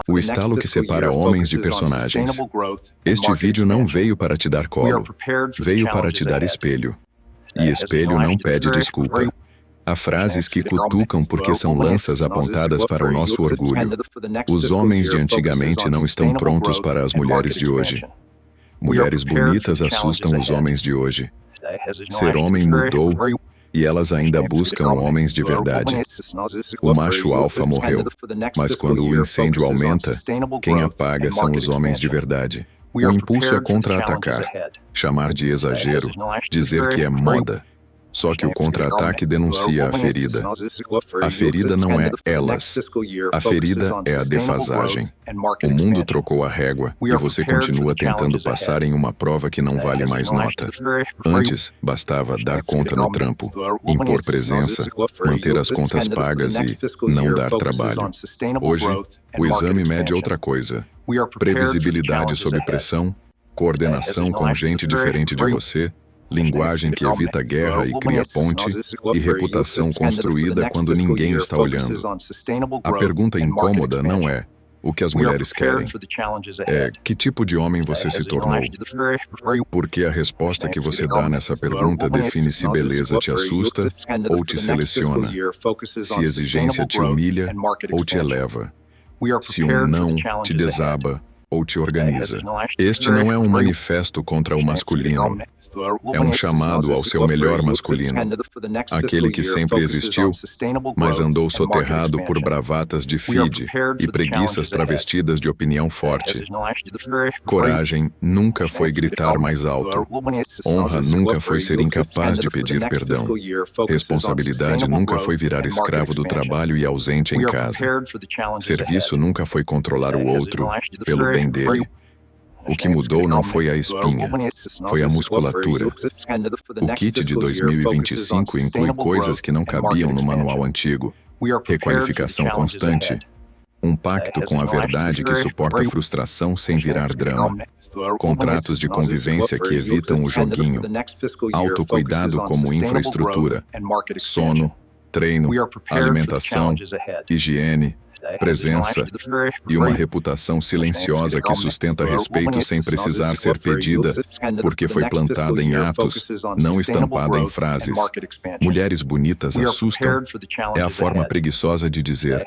O estalo que separa homens de personagens. Este vídeo não veio para te dar colo, veio para te dar espelho. E espelho não pede desculpa. Há frases que cutucam porque são lanças apontadas para o nosso orgulho. Os homens de antigamente não estão prontos para as mulheres de hoje. Mulheres bonitas assustam os homens de hoje. Ser homem mudou e elas ainda buscam homens de verdade. O macho alfa morreu, mas quando o incêndio aumenta, quem apaga são os homens de verdade. O impulso é contra-atacar, chamar de exagero, dizer que é moda. Só que o contra-ataque denuncia a ferida. A ferida não é elas. A ferida é a defasagem. O mundo trocou a régua e você continua tentando passar em uma prova que não vale mais nota. Antes, bastava dar conta no trampo, impor presença, manter as contas pagas e não dar trabalho. Hoje, o exame mede outra coisa. Previsibilidade sob pressão, coordenação com gente diferente de você, linguagem que evita guerra e cria ponte, e reputação construída quando ninguém está olhando. A pergunta incômoda não é o que as mulheres querem, é que tipo de homem você se tornou. Porque a resposta que você dá nessa pergunta define se beleza te assusta ou te seleciona, se exigência te humilha ou te eleva, se um não te desaba ou te organiza. Este não é um manifesto contra o masculino. É um chamado ao seu melhor masculino. Aquele que sempre existiu, mas andou soterrado por bravatas de feed e preguiças travestidas de opinião forte. Coragem nunca foi gritar mais alto. Honra nunca foi ser incapaz de pedir perdão. Responsabilidade nunca foi virar escravo do trabalho e ausente em casa. Serviço nunca foi controlar o outro pelo bem dele. O que mudou não foi a espinha, foi a musculatura. O kit de 2025 inclui coisas que não cabiam no manual antigo. Requalificação constante, um pacto com a verdade que suporta a frustração sem virar drama. Contratos de convivência que evitam o joguinho. Autocuidado como infraestrutura. Sono, treino, alimentação, higiene, presença e uma reputação silenciosa que sustenta respeito sem precisar ser pedida, porque foi plantada em atos, não estampada em frases. Mulheres bonitas assustam. É a forma preguiçosa de dizer: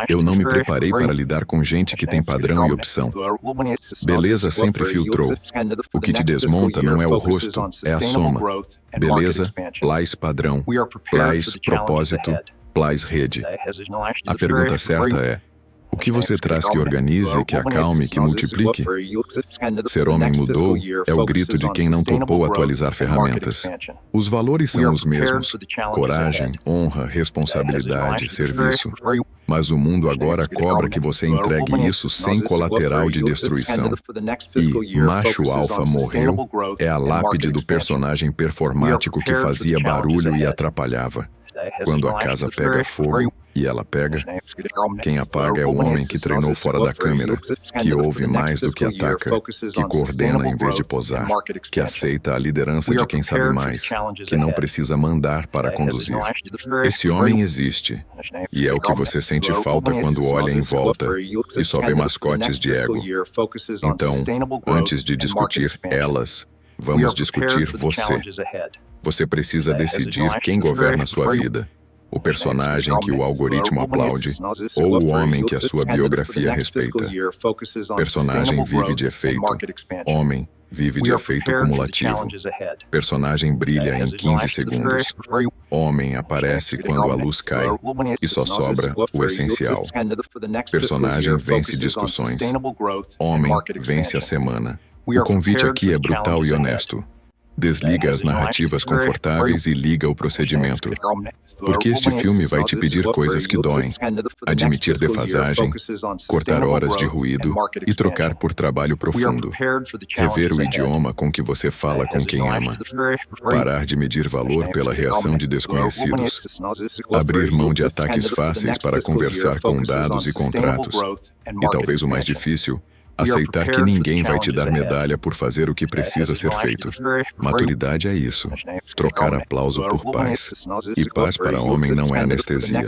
eu não me preparei para lidar com gente que tem padrão e opção. Beleza sempre filtrou. O que te desmonta não é o rosto, é a soma. Beleza, plus padrão, plus propósito, plus rede. A pergunta certa é: o que você traz que organize, que acalme, que multiplique? Ser homem mudou é o grito de quem não topou atualizar ferramentas. Os valores são os mesmos: coragem, honra, responsabilidade, serviço. Mas o mundo agora cobra que você entregue isso sem colateral de destruição. E macho alfa morreu é a lápide do personagem performático que fazia barulho e atrapalhava. Quando a casa pega fogo, e ela pega, quem apaga é o homem que treinou fora da câmera, que ouve mais do que ataca, que coordena em vez de posar, que aceita a liderança de quem sabe mais, que não precisa mandar para conduzir. Esse homem existe, e é o que você sente falta quando olha em volta e só vê mascotes de ego. Então, antes de discutir elas, vamos discutir você. Você precisa decidir quem governa sua vida. O personagem que o algoritmo aplaude ou o homem que a sua biografia respeita. Personagem vive de efeito. Homem vive de efeito cumulativo. Personagem brilha em 15 segundos. Homem aparece quando a luz cai e só sobra o essencial. Personagem vence discussões. Homem vence a semana. O convite aqui é brutal e honesto. Desliga as narrativas confortáveis e liga o procedimento. Porque este filme vai te pedir coisas que doem. Admitir defasagem, cortar horas de ruído e trocar por trabalho profundo. Rever o idioma com que você fala com quem ama. Parar de medir valor pela reação de desconhecidos. Abrir mão de ataques fáceis para conversar com dados e contratos. E talvez o mais difícil, Aceitar que ninguém vai te dar medalha por fazer o que precisa ser feito. Maturidade é isso. Trocar aplauso por paz. E paz para homem não é anestesia.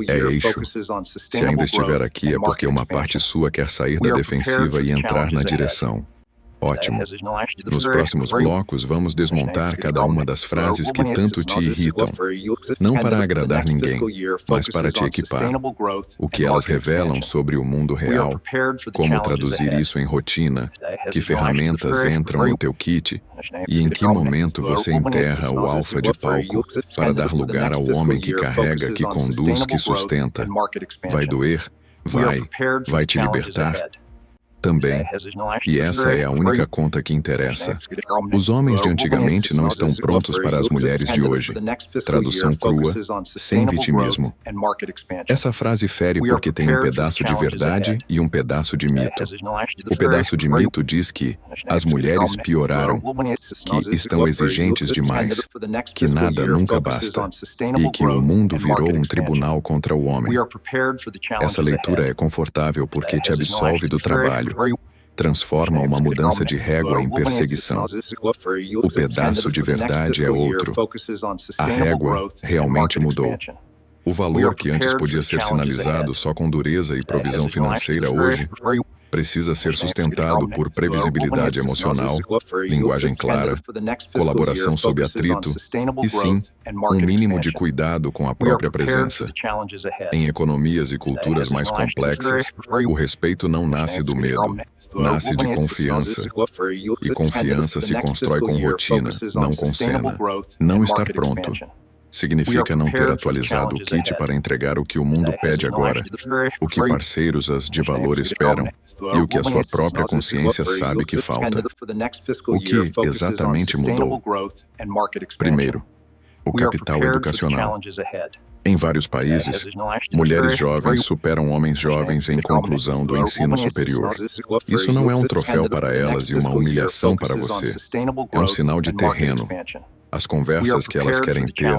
É eixo. Se ainda estiver aqui é porque uma parte sua quer sair da defensiva e entrar na direção. Ótimo. Nos próximos blocos, vamos desmontar cada uma das frases que tanto te irritam. Não para agradar ninguém, mas para te equipar. O que elas revelam sobre o mundo real, como traduzir isso em rotina, que ferramentas entram no teu kit e em que momento você enterra o alfa de palco para dar lugar ao homem que carrega, que conduz, que sustenta. Vai doer? Vai te libertar? Também. E essa é a única conta que interessa. Os homens de antigamente não estão prontos para as mulheres de hoje. Tradução crua, sem vitimismo. Essa frase fere porque tem um pedaço de verdade e um pedaço de mito. O pedaço de mito diz que as mulheres pioraram, que estão exigentes demais, que nada nunca basta, e que o mundo virou um tribunal contra o homem. Essa leitura é confortável porque te absolve do trabalho. Transforma uma mudança de régua em perseguição. O pedaço de verdade é outro. A régua realmente mudou. O valor que antes podia ser sinalizado só com dureza e provisão financeira hoje precisa ser sustentado por previsibilidade emocional, linguagem clara, colaboração sob atrito e, sim, um mínimo de cuidado com a própria presença. Em economias e culturas mais complexas, o respeito não nasce do medo, nasce de confiança. E confiança se constrói com rotina, não com cena. Não estar pronto significa não ter atualizado o kit para entregar o que o mundo pede agora, o que parceiros de valor esperam e o que a sua própria consciência sabe que falta. O que exatamente mudou? Primeiro, o capital educacional. Em vários países, mulheres jovens superam homens jovens em conclusão do ensino superior. Isso não é um troféu para elas e uma humilhação para você. É um sinal de terreno. As conversas que elas querem ter,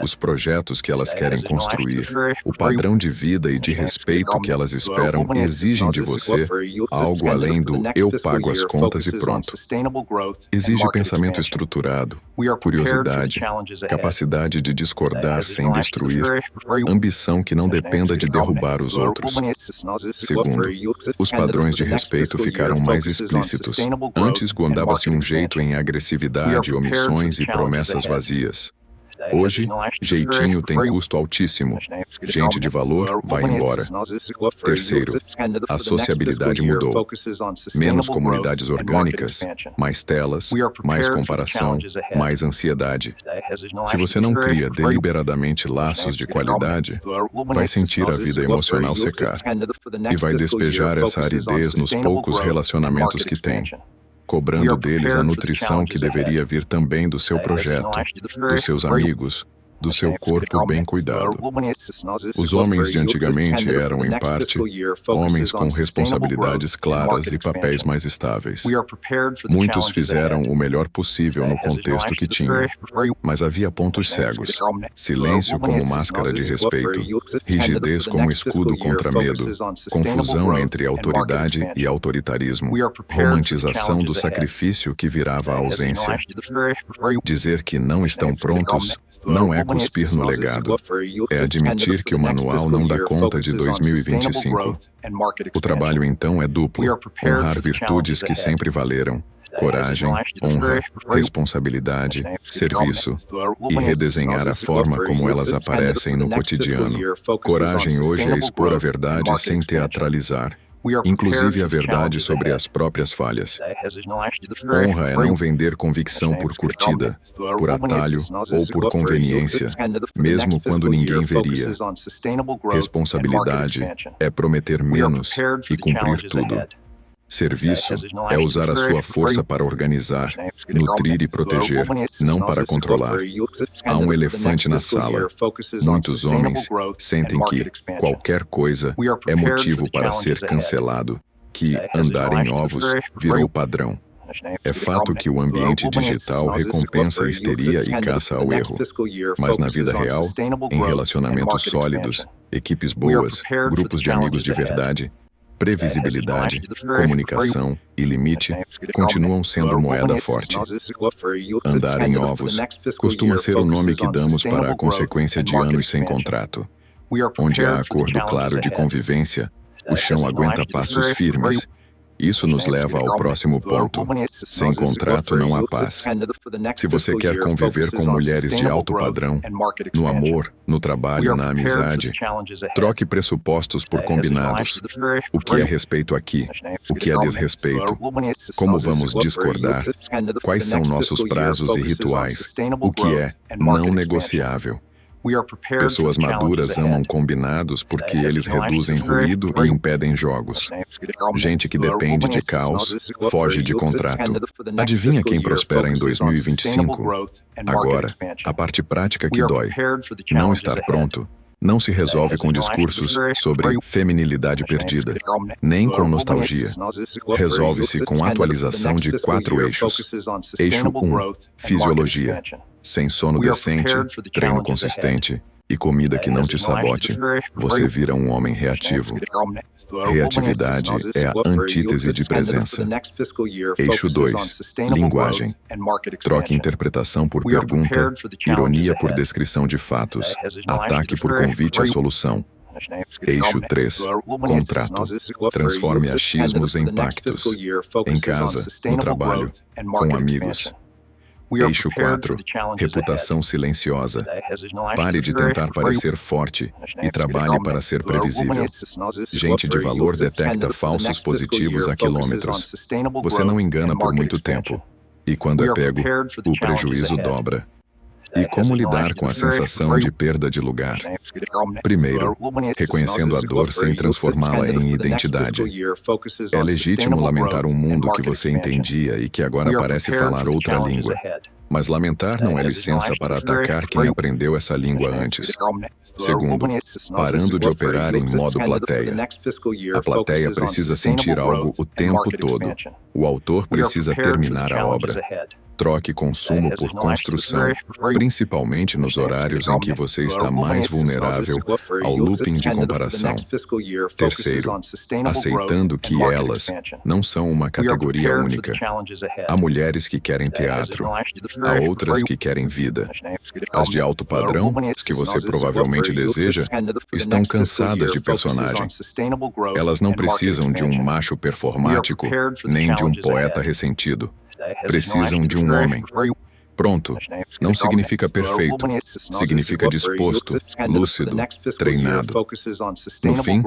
os projetos que elas querem construir, o padrão de vida e de respeito que elas esperam exigem de você algo além do eu pago as contas e pronto. Exige pensamento estruturado, curiosidade, capacidade de discordar sem destruir, ambição que não dependa de derrubar os outros. Segundo, os padrões de respeito ficaram mais explícitos. Antes guardava-se um jeito em agressividade, omissões e promessas vazias. Hoje, jeitinho tem custo altíssimo. Gente de valor vai embora. Terceiro, a sociabilidade mudou. Menos comunidades orgânicas, mais telas, mais comparação, mais ansiedade. Se você não cria deliberadamente laços de qualidade, vai sentir a vida emocional secar e vai despejar essa aridez nos poucos relacionamentos que tem, cobrando deles a nutrição que deveria vir também do seu projeto, dos seus amigos, do seu corpo bem cuidado. Os homens de antigamente eram, em parte, homens com responsabilidades claras e papéis mais estáveis. Muitos fizeram o melhor possível no contexto que tinham, mas havia pontos cegos. Silêncio como máscara de respeito, rigidez como escudo contra medo, confusão entre autoridade e autoritarismo, romantização do sacrifício que virava a ausência. Dizer que não estão prontos não é cuspir no legado. É admitir que o manual não dá conta de 2025. O trabalho, então, é duplo. Honrar virtudes que sempre valeram. Coragem, honra, responsabilidade, serviço e redesenhar a forma como elas aparecem no cotidiano. Coragem hoje é expor a verdade sem teatralizar, inclusive a verdade sobre as próprias falhas. Honra é não vender convicção por curtida, por atalho ou por conveniência, mesmo quando ninguém veria. Responsabilidade é prometer menos e cumprir tudo. Serviço é usar a sua força para organizar, nutrir e proteger, não para controlar. Há um elefante na sala. Muitos homens sentem que qualquer coisa é motivo para ser cancelado, que andar em ovos virou padrão. É fato que o ambiente digital recompensa a histeria e caça ao erro. Mas na vida real, em relacionamentos sólidos, equipes boas, grupos de amigos de verdade, Previsibilidade, comunicação e limite continuam sendo moeda forte. Andar em ovos costuma ser o nome que damos para a consequência de anos sem contrato. Onde há acordo claro de convivência, o chão aguenta passos firmes. Isso nos leva ao próximo ponto. Sem contrato não há paz. Se você quer conviver com mulheres de alto padrão, no amor, no trabalho, na amizade, troque pressupostos por combinados. O que é respeito aqui? O que é desrespeito? Como vamos discordar? Quais são nossos prazos e rituais? O que é não negociável? Pessoas maduras amam combinados porque eles reduzem ruído e impedem jogos. Gente que depende de caos, foge de contrato. Adivinha quem prospera em 2025? Agora, a parte prática que dói. Não estar pronto não se resolve com discursos sobre feminilidade perdida, nem com nostalgia. Resolve-se com atualização de 4 eixos. Eixo 1, fisiologia. Sem sono decente, treino consistente e comida que não te sabote, você vira um homem reativo. Reatividade é a antítese de presença. Eixo 2, linguagem. Troque interpretação por pergunta, ironia por descrição de fatos, ataque por convite à solução. Eixo 3, contrato. Transforme achismos em pactos. Em casa, no trabalho, com amigos. Eixo 4, reputação silenciosa. Pare de tentar parecer forte e trabalhe para ser previsível. Gente de valor detecta falsos positivos a quilômetros. Você não engana por muito tempo. E quando é pego, o prejuízo dobra. E como lidar com a sensação de perda de lugar? Primeiro, reconhecendo a dor sem transformá-la em identidade. É legítimo lamentar um mundo que você entendia e que agora parece falar outra língua. Mas lamentar não é licença para atacar quem aprendeu essa língua antes. Segundo, parando de operar em modo plateia. A plateia precisa sentir algo o tempo todo. O autor precisa terminar a obra. Troque consumo por construção, principalmente nos horários em que você está mais vulnerável ao looping de comparação. Terceiro, aceitando que elas não são uma categoria única. Há mulheres que querem teatro, há outras que querem vida. As de alto padrão, as que você provavelmente deseja, estão cansadas de personagem. Elas não precisam de um macho performático, nem de um poeta ressentido. Precisam de um homem. Pronto. Não significa perfeito. Significa disposto, lúcido, treinado. No fim,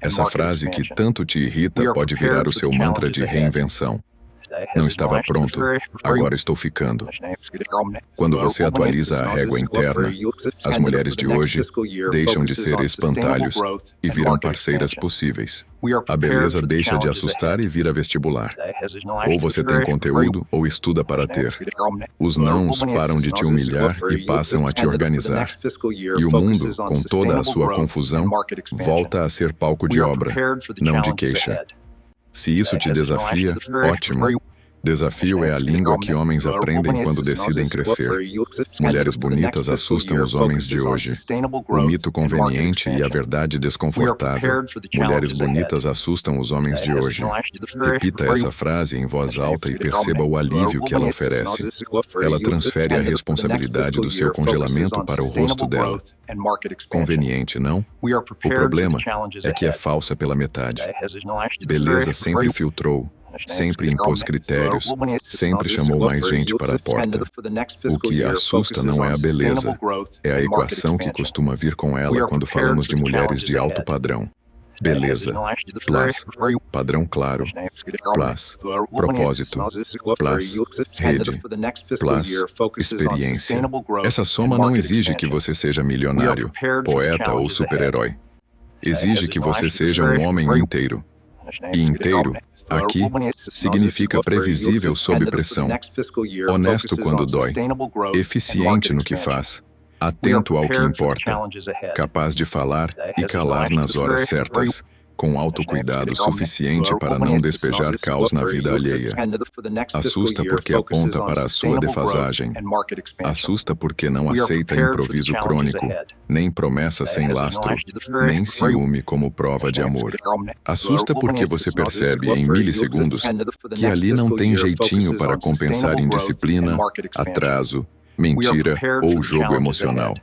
essa frase que tanto te irrita pode virar o seu mantra de reinvenção. Não estava pronto, agora estou ficando. Quando você atualiza a régua interna, as mulheres de hoje deixam de ser espantalhos e viram parceiras possíveis. A beleza deixa de assustar e vira vestibular. Ou você tem conteúdo ou estuda para ter. Os nãos param de te humilhar e passam a te organizar. E o mundo, com toda a sua confusão, volta a ser palco de obra, não de queixa. Se isso te desafia, ótimo. Desafio é a língua que homens aprendem quando decidem crescer. Mulheres bonitas assustam os homens de hoje. O mito conveniente e a verdade desconfortável. Mulheres bonitas assustam os homens de hoje. Repita essa frase em voz alta e perceba o alívio que ela oferece. Ela transfere a responsabilidade do seu congelamento para o rosto dela. Conveniente, não? O problema é que é falsa pela metade. Beleza sempre filtrou. Sempre impôs critérios, sempre chamou mais gente para a porta. O que assusta não é a beleza, é a equação que costuma vir com ela quando falamos de mulheres de alto padrão. Beleza, plus, padrão claro, plus, propósito, plus, rede, plus, experiência. Essa soma não exige que você seja milionário, poeta ou super-herói. Exige que você seja um homem inteiro. E inteiro, aqui, significa previsível sob pressão, honesto quando dói, eficiente no que faz, atento ao que importa, capaz de falar e calar nas horas certas, com autocuidado suficiente para não despejar caos na vida alheia. Assusta porque aponta para a sua defasagem. Assusta porque não aceita improviso crônico, nem promessa sem lastro, nem ciúme como prova de amor. Assusta porque você percebe em milissegundos que ali não tem jeitinho para compensar indisciplina, atraso, mentira ou jogo emocional.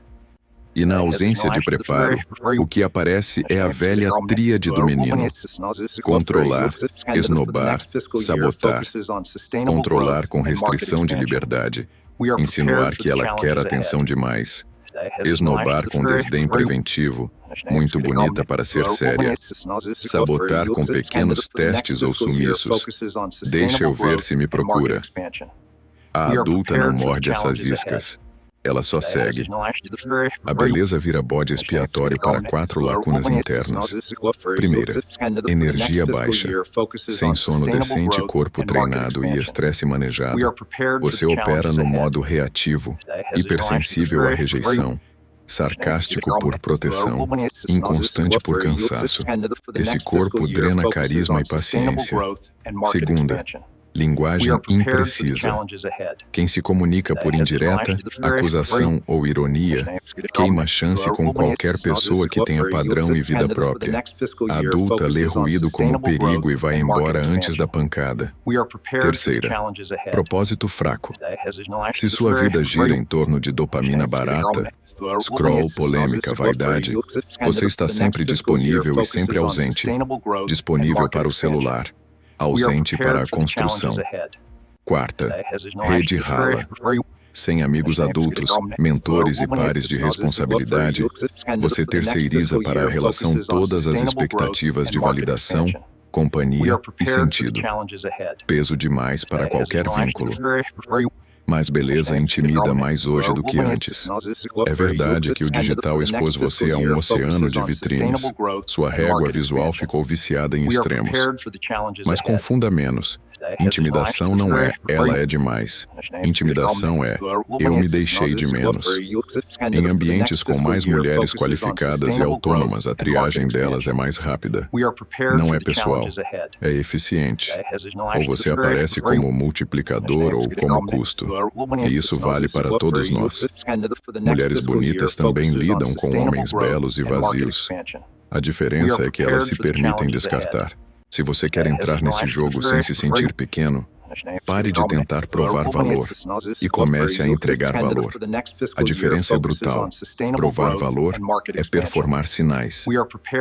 E na ausência de preparo, o que aparece é a velha tríade do menino: controlar, esnobar, sabotar. Controlar com restrição de liberdade, insinuar que ela quer atenção demais. Esnobar com desdém preventivo, muito bonita para ser séria. Sabotar com pequenos testes ou sumiços. Deixa eu ver se me procura. A adulta não morde essas iscas. Ela só segue. A beleza vira bode expiatório para 4 lacunas internas. Primeira, energia baixa. Sem sono decente, corpo treinado e estresse manejado. Você opera no modo reativo, hipersensível à rejeição, sarcástico por proteção, inconstante por cansaço. Esse corpo drena carisma e paciência. Segunda, linguagem imprecisa. Quem se comunica por indireta, acusação ou ironia, queima chance com qualquer pessoa que tenha padrão e vida própria. A adulta lê ruído como perigo e vai embora antes da pancada. Terceira, propósito fraco. Se sua vida gira em torno de dopamina barata, scroll, polêmica, vaidade, você está sempre disponível e sempre ausente. Disponível para o celular, ausente para a construção. Quarta, rede rala. Sem amigos adultos, mentores e pares de responsabilidade, você terceiriza para a relação todas as expectativas de validação, companhia e sentido. Peso demais para qualquer vínculo. Mas beleza intimida mais hoje do que antes. É verdade que o digital expôs você a um oceano de vitrines. Sua régua visual ficou viciada em extremos. Mas confunda menos. Intimidação não é ela é demais. Intimidação é eu me deixei de menos. Em ambientes com mais mulheres qualificadas e autônomas, a triagem delas é mais rápida. Não é pessoal, é eficiente. Ou você aparece como multiplicador ou como custo. E isso vale para todos nós. Mulheres bonitas também lidam com homens belos e vazios. A diferença é que elas se permitem descartar. Se você quer entrar nesse jogo sem se sentir pequeno, pare de tentar provar valor e comece a entregar valor. A diferença é brutal. Provar valor é performar sinais,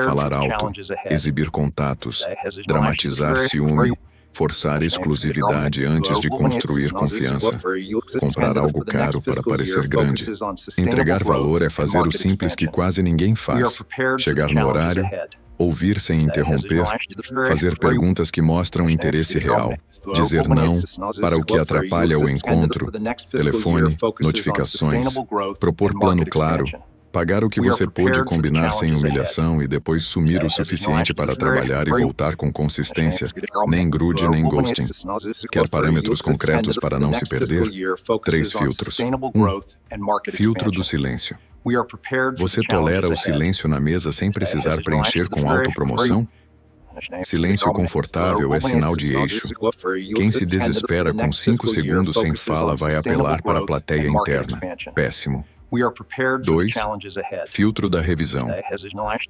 falar alto, exibir contatos, dramatizar ciúme, forçar exclusividade antes de construir confiança, comprar algo caro para parecer grande. Entregar valor é fazer o simples que quase ninguém faz, chegar no horário, ouvir sem interromper, fazer perguntas que mostram interesse real, dizer não para o que atrapalha o encontro, telefone, notificações, propor plano claro, pagar o que você pôde combinar sem humilhação e depois sumir o suficiente para trabalhar e voltar com consistência, nem grude nem ghosting. Quer parâmetros concretos para não se perder? 3 filtros. 1. Filtro do silêncio. Você tolera o silêncio na mesa sem precisar preencher com autopromoção? Silêncio confortável é sinal de eixo. Quem se desespera com 5 segundos sem fala vai apelar para a plateia interna. Péssimo. 2. Filtro da revisão.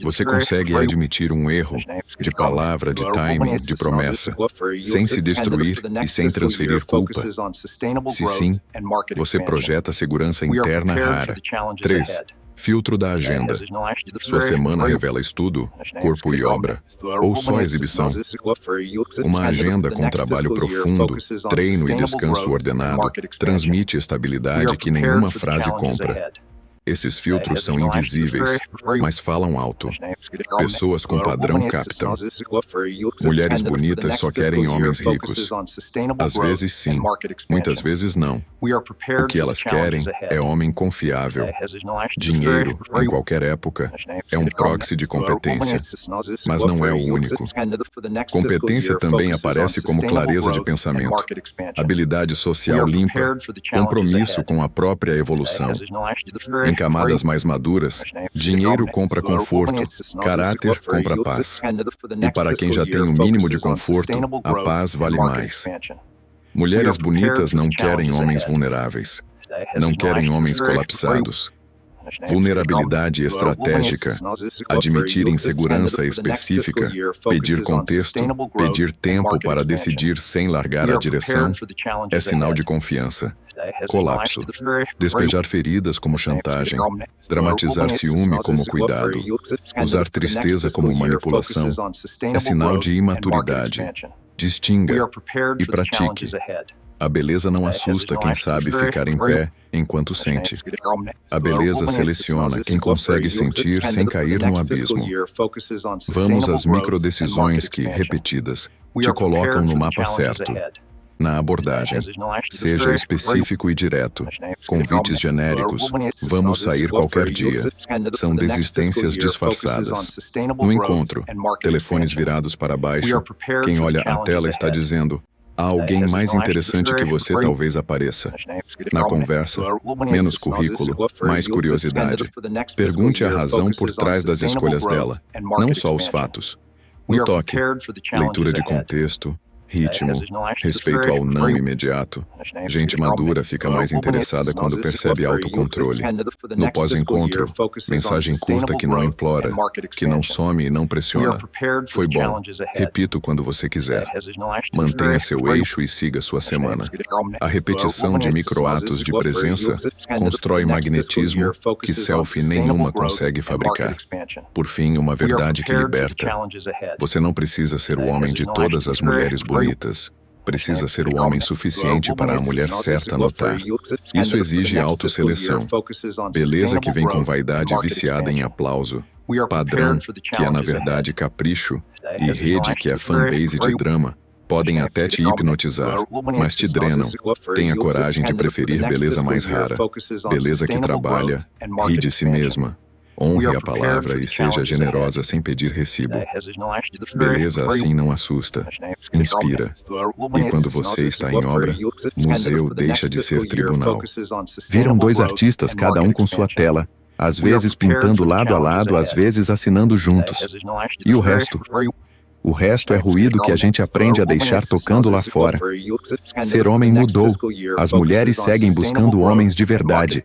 Você consegue admitir um erro de palavra, de timing, de promessa, sem se destruir e sem transferir culpa? Se sim, você projeta segurança interna rara. 3. Filtro da agenda. Sua semana revela estudo, corpo e obra, ou só exibição. Uma agenda com trabalho profundo, treino e descanso ordenado transmite estabilidade que nenhuma frase compra. Esses filtros são invisíveis, mas falam alto. Pessoas com padrão captam. Mulheres bonitas só querem homens ricos. Às vezes sim, muitas vezes não. O que elas querem é homem confiável. Dinheiro, em qualquer época, é um proxy de competência, mas não é o único. Competência também aparece como clareza de pensamento, habilidade social limpa, compromisso com a própria evolução. Em camadas mais maduras, dinheiro compra conforto, caráter compra paz. E para quem já tem o mínimo de conforto, a paz vale mais. Mulheres bonitas não querem homens vulneráveis. Não querem homens colapsados. Vulnerabilidade estratégica, admitir insegurança específica, pedir contexto, pedir tempo para decidir sem largar a direção, é sinal de confiança. Colapso, despejar feridas como chantagem, dramatizar ciúme como cuidado, usar tristeza como manipulação, é sinal de imaturidade. Distinga e pratique. A beleza não assusta quem sabe ficar em pé enquanto sente. A beleza seleciona quem consegue sentir sem cair no abismo. Vamos às microdecisões que, repetidas, te colocam no mapa certo. Na abordagem, seja específico e direto. Convites genéricos, vamos sair qualquer dia. São desistências disfarçadas. No encontro, telefones virados para baixo, quem olha a tela está dizendo: há alguém mais interessante que você talvez apareça. Na conversa, menos currículo, mais curiosidade. Pergunte a razão por trás das escolhas dela, não só os fatos. No toque, leitura de contexto, ritmo, respeito ao não imediato. Gente madura fica mais interessada quando percebe autocontrole. No pós-encontro, mensagem curta que não implora, que não some e não pressiona. Foi bom. Repito quando você quiser. Mantenha seu eixo e siga sua semana. A repetição de microatos de presença constrói magnetismo que selfie nenhuma consegue fabricar. Por fim, uma verdade que liberta. Você não precisa ser o homem de todas as mulheres bonitas. Precisa ser o homem suficiente para a mulher certa notar. Isso exige autoseleção. Beleza que vem com vaidade viciada em aplauso. Padrão, que é na verdade capricho. E rede, que é fanbase de drama. Podem até te hipnotizar, mas te drenam. Tenha coragem de preferir beleza mais rara. Beleza que trabalha, ri de si mesma. Honre a palavra e seja generosa sem pedir recibo. Beleza assim não assusta, inspira. E quando você está em obra, museu deixa de ser tribunal. Viram dois artistas, cada um com sua tela, às vezes pintando lado a lado, às vezes assinando juntos. E o resto? O resto é ruído que a gente aprende a deixar tocando lá fora. Ser homem mudou. As mulheres seguem buscando homens de verdade.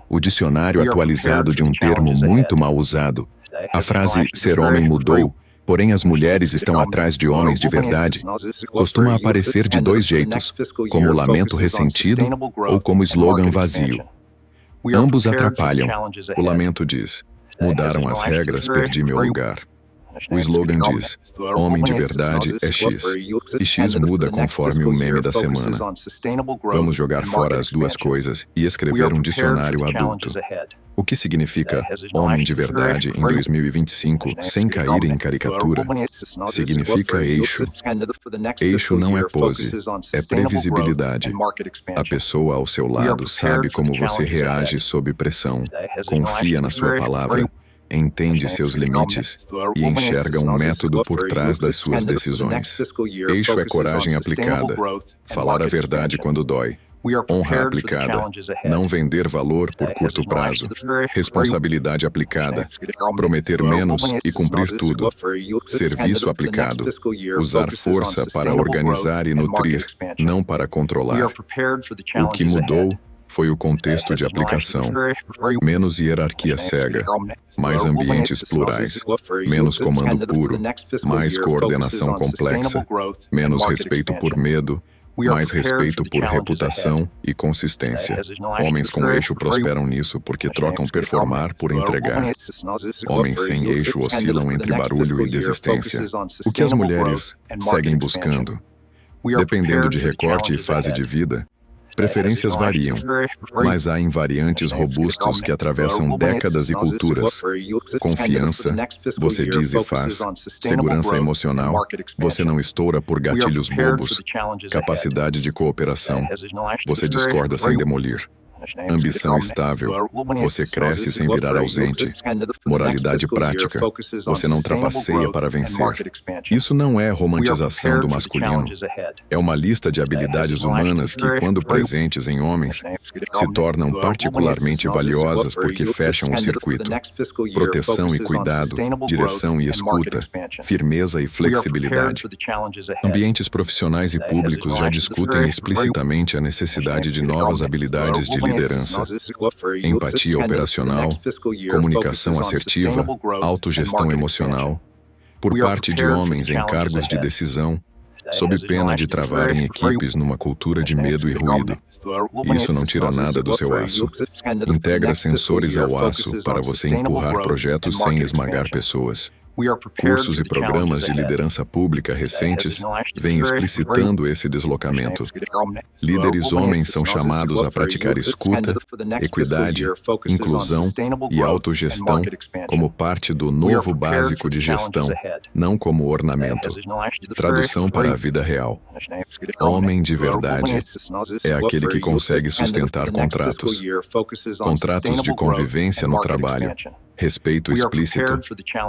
O dicionário atualizado de um termo muito mal usado. A frase ser homem mudou, porém as mulheres estão atrás de homens de verdade, costuma aparecer de dois jeitos, como lamento ressentido ou como slogan vazio. Ambos atrapalham. O lamento diz: mudaram as regras, perdi meu lugar. O slogan diz: homem de verdade é X. E X muda conforme o meme da semana. Vamos jogar fora as duas coisas e escrever um dicionário adulto. O que significa homem de verdade em 2025 sem cair em caricatura? Significa eixo. Eixo não é pose, é previsibilidade. A pessoa ao seu lado sabe como você reage sob pressão, confia na sua palavra, entende seus limites e enxerga um método por trás das suas decisões. Eixo é coragem aplicada, falar a verdade quando dói, honra aplicada, não vender valor por curto prazo, responsabilidade aplicada, prometer menos e cumprir tudo, serviço aplicado, usar força para organizar e nutrir, não para controlar. O que mudou foi o contexto de aplicação. Menos hierarquia cega, mais ambientes plurais, menos comando puro, mais coordenação complexa, menos respeito por medo, mais respeito por reputação e consistência. Homens com eixo prosperam nisso porque trocam performar por entregar. Homens sem eixo oscilam entre barulho e desistência. O que as mulheres seguem buscando? Dependendo de recorte e fase de vida, preferências variam, mas há invariantes robustos que atravessam décadas e culturas. Confiança, você diz e faz. Segurança emocional, você não estoura por gatilhos bobos. Capacidade de cooperação, você discorda sem demolir. Ambição estável, você cresce sem virar ausente. Moralidade prática, você não trapaceia para vencer. Isso não é romantização do masculino. É uma lista de habilidades humanas que, quando presentes em homens, se tornam particularmente valiosas porque fecham o circuito. Proteção e cuidado, direção e escuta, firmeza e flexibilidade. Ambientes profissionais e públicos já discutem explicitamente a necessidade de novas habilidades de liderança, empatia operacional, comunicação assertiva, autogestão emocional, por parte de homens em cargos de decisão, sob pena de travarem equipes numa cultura de medo e ruído. Isso não tira nada do seu aço. Integra sensores ao aço para você empurrar projetos sem esmagar pessoas. Cursos e programas de liderança pública recentes vêm explicitando esse deslocamento. Líderes homens são chamados a praticar escuta, equidade, inclusão e autogestão como parte do novo básico de gestão, não como ornamento. Tradução para a vida real. Homem de verdade é aquele que consegue sustentar contratos. Contratos de convivência no trabalho. Respeito explícito,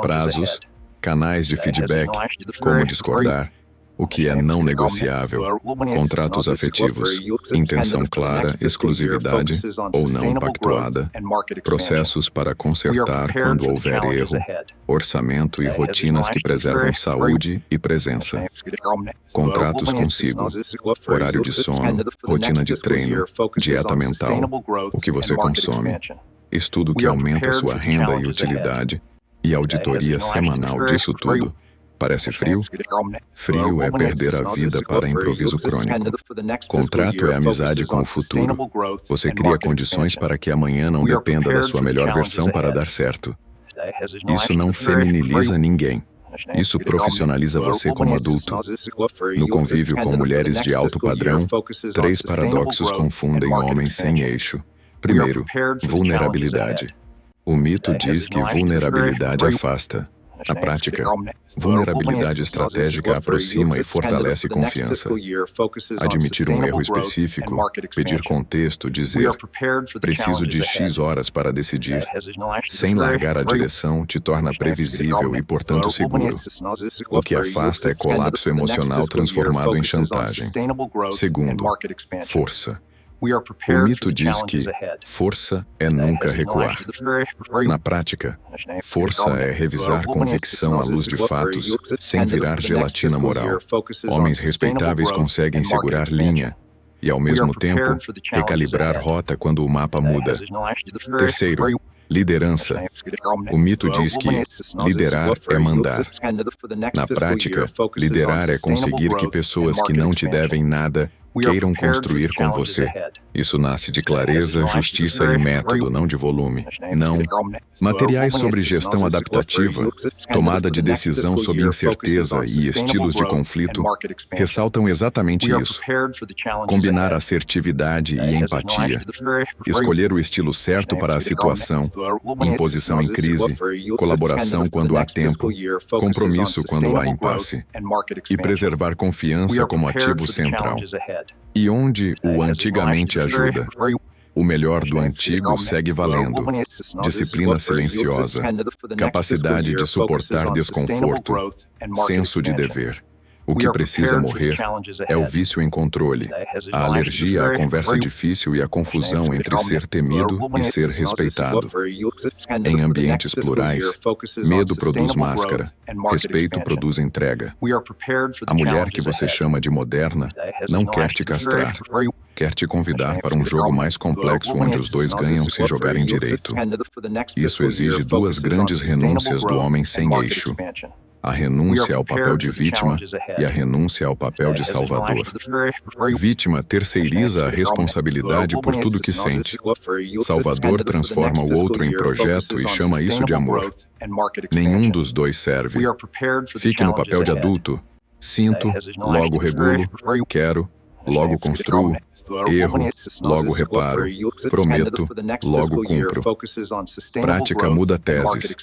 prazos, canais de feedback, como discordar, o que é não negociável, contratos afetivos, intenção clara, exclusividade ou não pactuada, processos para consertar quando houver erro, orçamento e rotinas que preservam saúde e presença. Contratos consigo, horário de sono, rotina de treino, dieta mental, o que você consome. Estudo que aumenta sua renda e utilidade, e auditoria semanal disso tudo. Parece frio? Frio é perder a vida para improviso crônico. Contrato é amizade com o futuro. Você cria condições para que amanhã não dependa da sua melhor versão para dar certo. Isso não feminiliza ninguém. Isso profissionaliza você como adulto. No convívio com mulheres de alto padrão, 3 paradoxos confundem homens sem eixo. Primeiro, vulnerabilidade. O mito diz que vulnerabilidade afasta. Na prática, vulnerabilidade estratégica aproxima e fortalece confiança. Admitir um erro específico, pedir contexto, dizer preciso de X horas para decidir, sem largar a direção, te torna previsível e, portanto, seguro. O que afasta é colapso emocional transformado em chantagem. Segundo, força. O mito diz que força é nunca recuar. Na prática, força é revisar convicção à luz de fatos, sem virar gelatina moral. Homens respeitáveis conseguem segurar linha e, ao mesmo tempo, recalibrar rota quando o mapa muda. Terceiro, liderança. O mito diz que liderar é mandar. Na prática, liderar é conseguir que pessoas que não te devem nada queiram construir com você. Isso nasce de clareza, justiça e método, não de volume. Não. Materiais sobre gestão adaptativa, tomada de decisão sob incerteza e estilos de conflito ressaltam exatamente isso. Combinar assertividade e empatia. Escolher o estilo certo para a situação. Imposição em crise. Colaboração quando há tempo. Compromisso quando há impasse. E preservar confiança como ativo central. E onde o antigamente ajuda. O melhor do antigo segue valendo. Disciplina silenciosa, capacidade de suportar desconforto, senso de dever. O que precisa morrer é o vício em controle, a alergia à conversa difícil e a confusão entre ser temido e ser respeitado. Em ambientes plurais, medo produz máscara, respeito produz entrega. A mulher que você chama de moderna não quer te castrar, quer te convidar para um jogo mais complexo onde os dois ganham se jogarem direito. Isso exige 2 grandes renúncias do homem sem eixo. A renúncia ao papel de vítima e a renúncia ao papel de salvador. Vítima terceiriza a responsabilidade por tudo que sente. Salvador transforma o outro em projeto e chama isso de amor. Nenhum dos dois serve. Fique no papel de adulto. Sinto, logo regulo, quero, logo construo, erro, logo reparo, prometo, logo cumpro. Prática muda teses.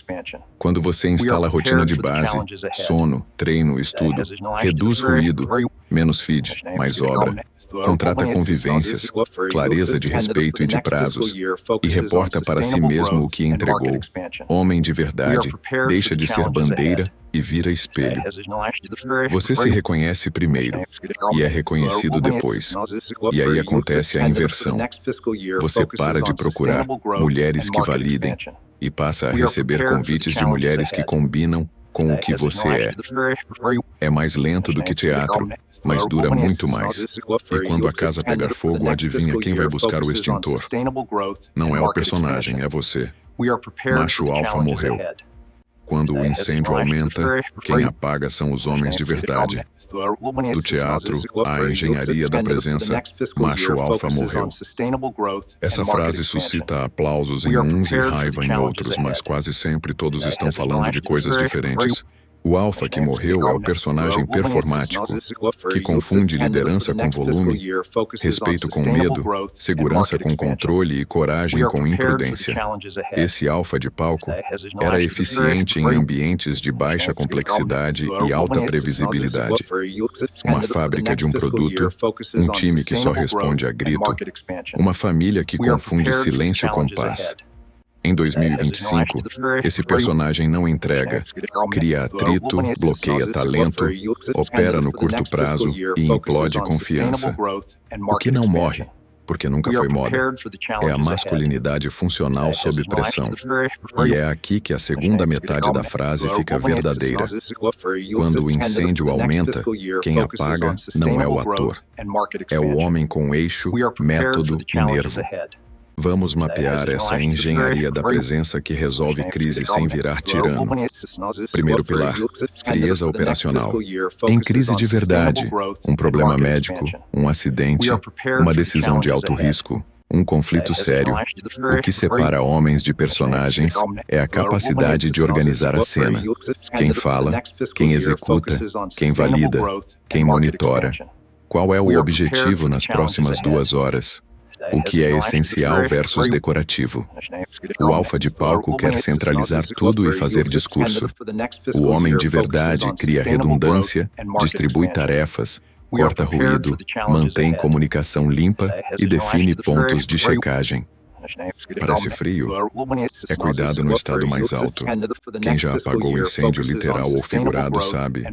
Quando você instala a rotina de base, sono, treino, estudo, reduz ruído, Menos feed, mais obra. Contrata convivências, clareza de respeito e de prazos, e reporta para si mesmo o que entregou. Homem de verdade, deixa de ser bandeira e vira espelho. Você se reconhece primeiro, e é reconhecido depois. E aí acontece a inversão. Você para de procurar mulheres que validem, e passa a receber convites de mulheres que combinam com o que você é. É mais lento do que teatro, mas dura muito mais. E quando a casa pegar fogo, adivinha quem vai buscar o extintor? Não é o personagem, é você. Macho alfa morreu. Quando o incêndio aumenta, quem apaga são os homens de verdade. Do teatro à engenharia da presença, macho alfa morreu. Essa frase suscita aplausos em uns e raiva em outros, mas quase sempre todos estão falando de coisas diferentes. O alfa que morreu é o personagem performático, que confunde liderança com volume, respeito com medo, segurança com controle e coragem com imprudência. Esse alfa de palco era eficiente em ambientes de baixa complexidade e alta previsibilidade. Uma fábrica de um produto, um time que só responde a grito, uma família que confunde silêncio com paz. Em 2025, esse personagem não entrega, cria atrito, bloqueia talento, opera no curto prazo e implode confiança. O que não morre, porque nunca foi moda, é a masculinidade funcional sob pressão. E é aqui que a segunda metade da frase fica verdadeira. Quando o incêndio aumenta, quem apaga não é o ator, é o homem com eixo, método e nervo. Vamos mapear essa engenharia da presença que resolve crise sem virar tirano. Primeiro pilar, frieza operacional. Em crise de verdade, um problema médico, um acidente, uma decisão de alto risco, um conflito sério. O que separa homens de personagens é a capacidade de organizar a cena. Quem fala, quem executa, quem valida, quem monitora. Qual é o objetivo nas próximas 2 horas? O que é essencial versus decorativo. O alfa de palco quer centralizar tudo e fazer discurso. O homem de verdade cria redundância, distribui tarefas, corta ruído, mantém comunicação limpa e define pontos de checagem. Parece frio? É cuidado no estado mais alto. Quem já apagou incêndio literal ou figurado sabe,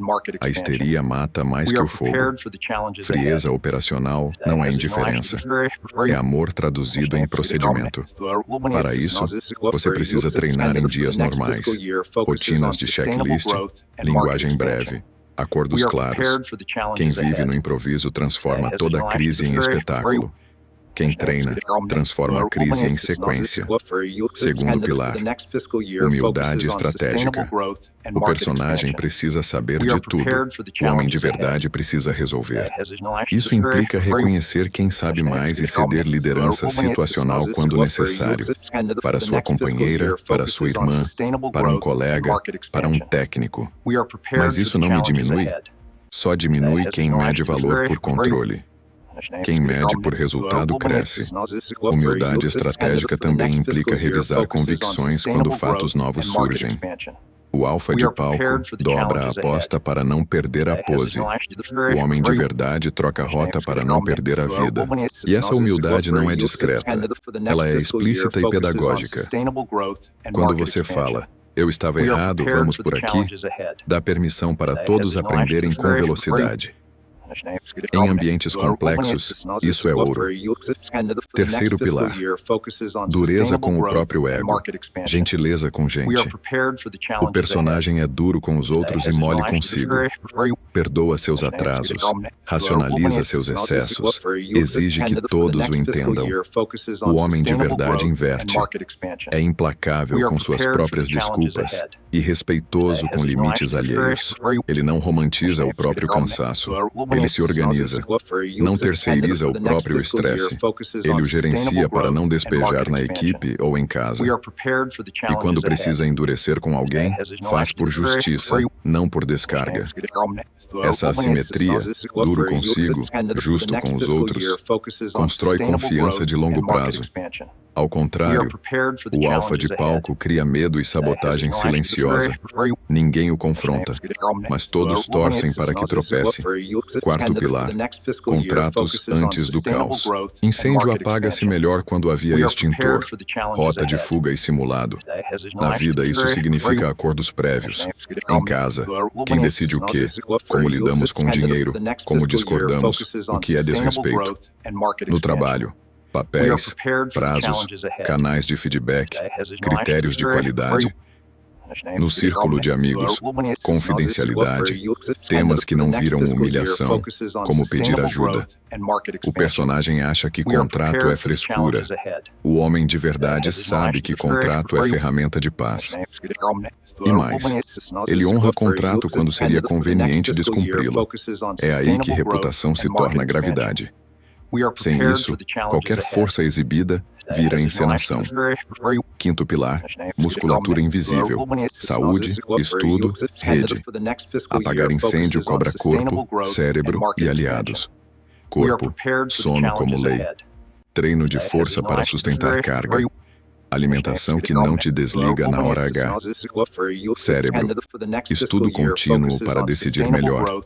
a histeria mata mais que o fogo. Frieza operacional não é indiferença. É amor traduzido em procedimento. Para isso, você precisa treinar em dias normais. Rotinas de checklist, linguagem breve, acordos claros. Quem vive no improviso transforma toda crise em espetáculo. Quem treina, transforma a crise em sequência. Segundo pilar, humildade estratégica. O personagem precisa saber de tudo. O homem de verdade precisa resolver. Isso implica reconhecer quem sabe mais e ceder liderança situacional quando necessário. Para sua companheira, para sua irmã, para um colega, para um técnico. Mas isso não me diminui. Só diminui quem mede valor por controle. Quem mede por resultado cresce. Humildade estratégica também implica revisar convicções quando fatos novos surgem. O alfa de palco dobra a aposta para não perder a pose. O homem de verdade troca a rota para não perder a vida. E essa humildade não é discreta. Ela é explícita e pedagógica. Quando você fala, eu estava errado, vamos por aqui, dá permissão para todos aprenderem com velocidade. Em ambientes complexos, isso é ouro. Terceiro pilar, dureza com o próprio ego, gentileza com gente. O personagem é duro com os outros e mole consigo. Perdoa seus atrasos, racionaliza seus excessos, exige que todos o entendam. O homem de verdade inverte. É implacável com suas próprias desculpas e respeitoso com limites alheios. Ele não romantiza o próprio cansaço. Ele se organiza, não terceiriza o próprio estresse. Ele o gerencia para não despejar na equipe ou em casa. E quando precisa endurecer com alguém, faz por justiça, não por descarga. Essa assimetria, duro consigo, justo com os outros, constrói confiança de longo prazo. Ao contrário, o alfa de palco cria medo e sabotagem silenciosa. Ninguém o confronta, mas todos torcem para que tropece. Quarto pilar: contratos antes do caos. Incêndio apaga-se melhor quando havia extintor, rota de fuga e simulado. Na vida, isso significa acordos prévios. Em casa, quem decide o quê, como lidamos com o dinheiro, como discordamos, o que é desrespeito. No trabalho, papéis, prazos, canais de feedback, critérios de qualidade. No círculo de amigos, confidencialidade, temas que não viram humilhação, como pedir ajuda. O personagem acha que contrato é frescura. O homem de verdade sabe que contrato é ferramenta de paz. E mais, ele honra contrato quando seria conveniente descumpri-lo. É aí que reputação se torna gravidade. Sem isso, qualquer força exibida vira encenação. Quinto pilar: musculatura invisível. Saúde, estudo, rede. Apagar incêndio cobra corpo, cérebro e aliados. Corpo, sono como lei. Treino de força para sustentar carga. Alimentação que não te desliga na hora H. Cérebro, estudo contínuo para decidir melhor.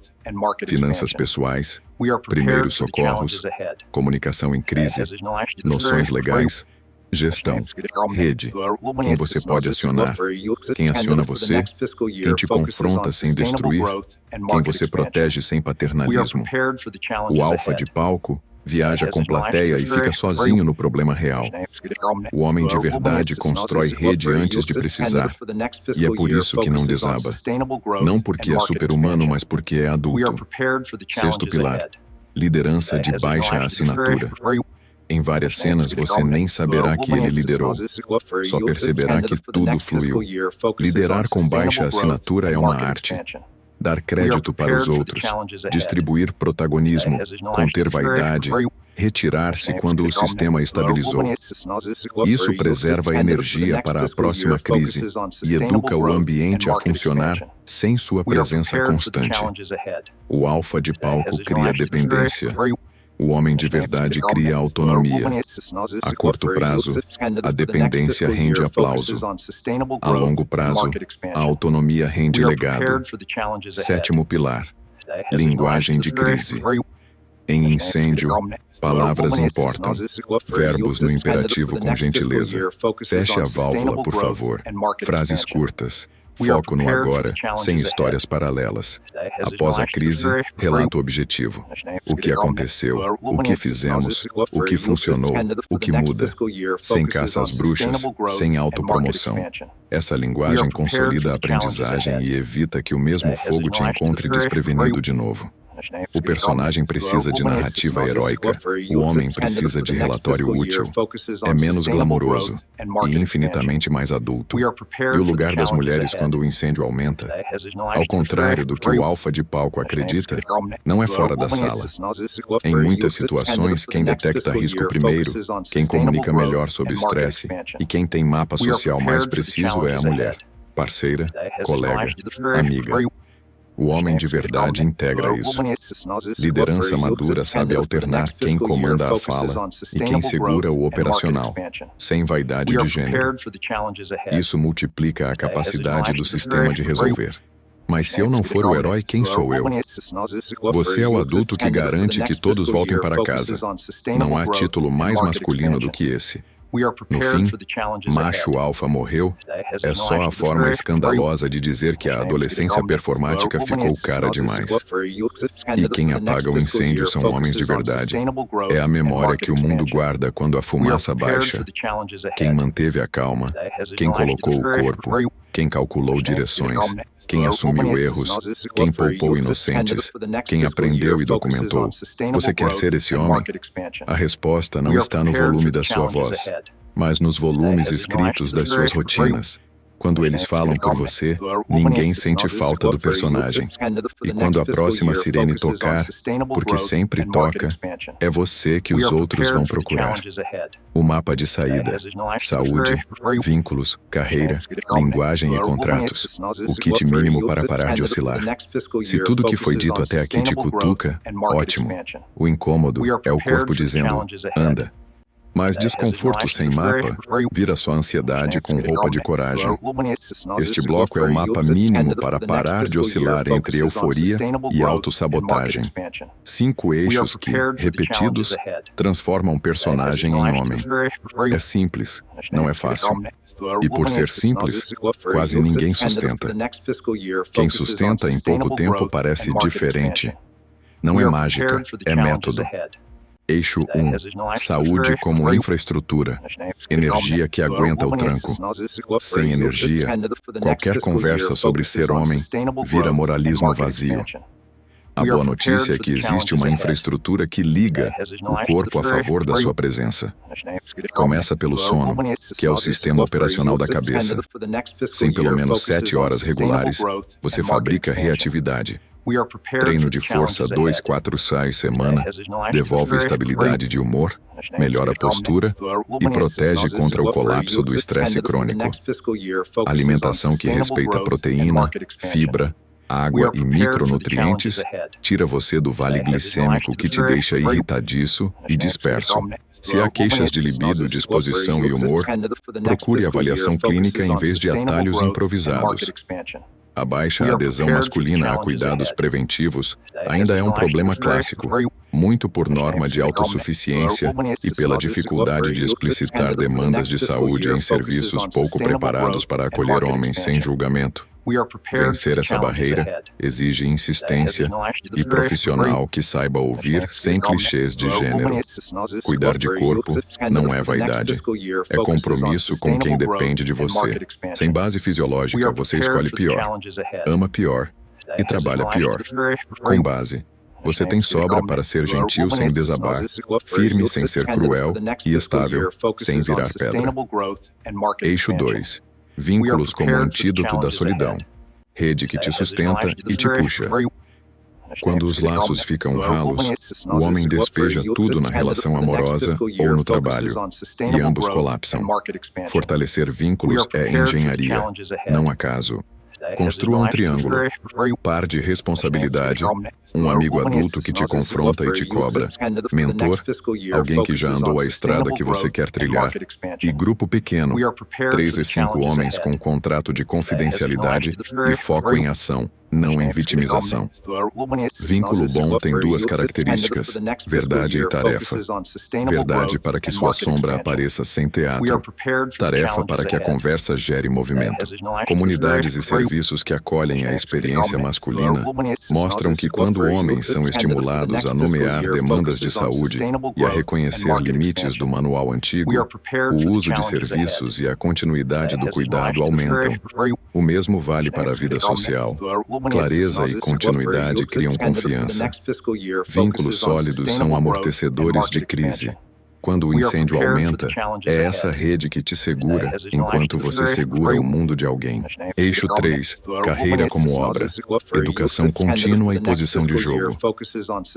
Finanças pessoais, primeiros socorros, comunicação em crise, noções legais, gestão, rede, quem você pode acionar, quem aciona você, quem te confronta sem destruir, quem você protege sem paternalismo. O alfa de palco viaja com plateia e fica sozinho no problema real. O homem de verdade constrói rede antes de precisar. E é por isso que não desaba. Não porque é super-humano, mas porque é adulto. Sexto pilar: liderança de baixa assinatura. Em várias cenas você nem saberá que ele liderou. Só perceberá que tudo fluiu. Liderar com baixa assinatura é uma arte. Dar crédito para os outros, distribuir protagonismo, conter vaidade, retirar-se quando o sistema estabilizou. Isso preserva a energia para a próxima crise e educa o ambiente a funcionar sem sua presença constante. O alfa de palco cria dependência. O homem de verdade cria autonomia. A curto prazo, a dependência rende aplauso. A longo prazo, a autonomia rende legado. Sétimo pilar: linguagem de crise. Em incêndio, palavras importam. Verbos no imperativo com gentileza. Feche a válvula, por favor. Frases curtas. Foco no agora, sem histórias paralelas. Após a crise, relato objetivo. O que aconteceu, o que fizemos, o que funcionou, o que muda. Sem caça às bruxas, sem autopromoção. Essa linguagem consolida a aprendizagem e evita que o mesmo fogo te encontre desprevenido de novo. O personagem precisa de narrativa heróica, o homem precisa de relatório útil. É menos glamouroso e infinitamente mais adulto. E o lugar das mulheres quando o incêndio aumenta, ao contrário do que o alfa de palco acredita, não é fora da sala. Em muitas situações, quem detecta risco primeiro, quem comunica melhor sob estresse e quem tem mapa social mais preciso é a mulher, parceira, colega, amiga. O homem de verdade integra isso. Liderança madura sabe alternar quem comanda a fala e quem segura o operacional, sem vaidade de gênero. Isso multiplica a capacidade do sistema de resolver. Mas se eu não for o herói, quem sou eu? Você é o adulto que garante que todos voltem para casa. Não há título mais masculino do que esse. No fim, macho alfa morreu é só a forma escandalosa de dizer que a adolescência performática ficou cara demais. E quem apaga o incêndio são homens de verdade. É a memória que o mundo guarda quando a fumaça baixa. Quem manteve a calma, quem colocou o corpo, quem calculou direções, quem assumiu erros, quem poupou inocentes, quem aprendeu e documentou. Você quer ser esse homem? A resposta não está no volume da sua voz, mas nos volumes escritos das suas rotinas. Quando eles falam por você, ninguém sente falta do personagem. E quando a próxima sirene tocar, porque sempre toca, é você que os outros vão procurar. O mapa de saída, saúde, vínculos, carreira, linguagem e contratos. O kit mínimo para parar de oscilar. Se tudo que foi dito até aqui te cutuca, ótimo. O incômodo é o corpo dizendo, anda. Mas desconforto sem mapa vira sua ansiedade com roupa de coragem. Este bloco é o mapa mínimo para parar de oscilar entre euforia e autossabotagem. 5 eixos que, repetidos, transformam um personagem em homem. É simples, não é fácil. E por ser simples, quase ninguém sustenta. Quem sustenta em pouco tempo parece diferente. Não é mágica, é método. Eixo 1. Saúde como infraestrutura. Energia que aguenta o tranco. Sem energia, qualquer conversa sobre ser homem vira moralismo vazio. A boa notícia é que existe uma infraestrutura que liga o corpo a favor da sua presença. Começa pelo sono, que é o sistema operacional da cabeça. Sem pelo menos 7 horas regulares, você fabrica reatividade. Treino de força 2-4 ensaios semana devolve estabilidade de humor, melhora a postura e protege contra o colapso do estresse crônico. Alimentação que respeita proteína, fibra, água e micronutrientes tira você do vale glicêmico que te deixa irritadiço e disperso. Se há queixas de libido, disposição e humor, procure avaliação clínica em vez de atalhos improvisados. A baixa adesão masculina a cuidados preventivos ainda é um problema clássico, muito por norma de autossuficiência e pela dificuldade de explicitar demandas de saúde em serviços pouco preparados para acolher homens sem julgamento. Vencer essa barreira exige insistência e profissional que saiba ouvir sem clichês de gênero. Cuidar de corpo não é vaidade, é compromisso com quem depende de você. Sem base fisiológica, você escolhe pior, ama pior e trabalha pior. Com base, você tem sobra para ser gentil sem desabar, firme sem ser cruel e estável sem virar pedra. Eixo 2. Vínculos como antídoto da solidão. Rede que te sustenta e te puxa. Quando os laços ficam ralos, o homem despeja tudo na relação amorosa ou no trabalho, e ambos colapsam. Fortalecer vínculos é engenharia, não acaso. Construa um triângulo, par de responsabilidade, um amigo adulto que te confronta e te cobra, mentor, alguém que já andou a estrada que você quer trilhar, e grupo pequeno, 3 a 5 homens com contrato de confidencialidade e foco em ação, não em vitimização. Vínculo bom tem 2 características, verdade e tarefa. Verdade para que sua sombra apareça sem teatro. Tarefa para que a conversa gere movimento. Comunidades e serviços que acolhem a experiência masculina mostram que quando homens são estimulados a nomear demandas de saúde e a reconhecer limites do manual antigo, o uso de serviços e a continuidade do cuidado aumentam. O mesmo vale para a vida social. Clareza e continuidade criam confiança. Vínculos sólidos são amortecedores de crise. Quando o incêndio aumenta, é essa rede que te segura enquanto você segura o mundo de alguém. Eixo 3. Carreira como obra. Educação contínua e posição de jogo.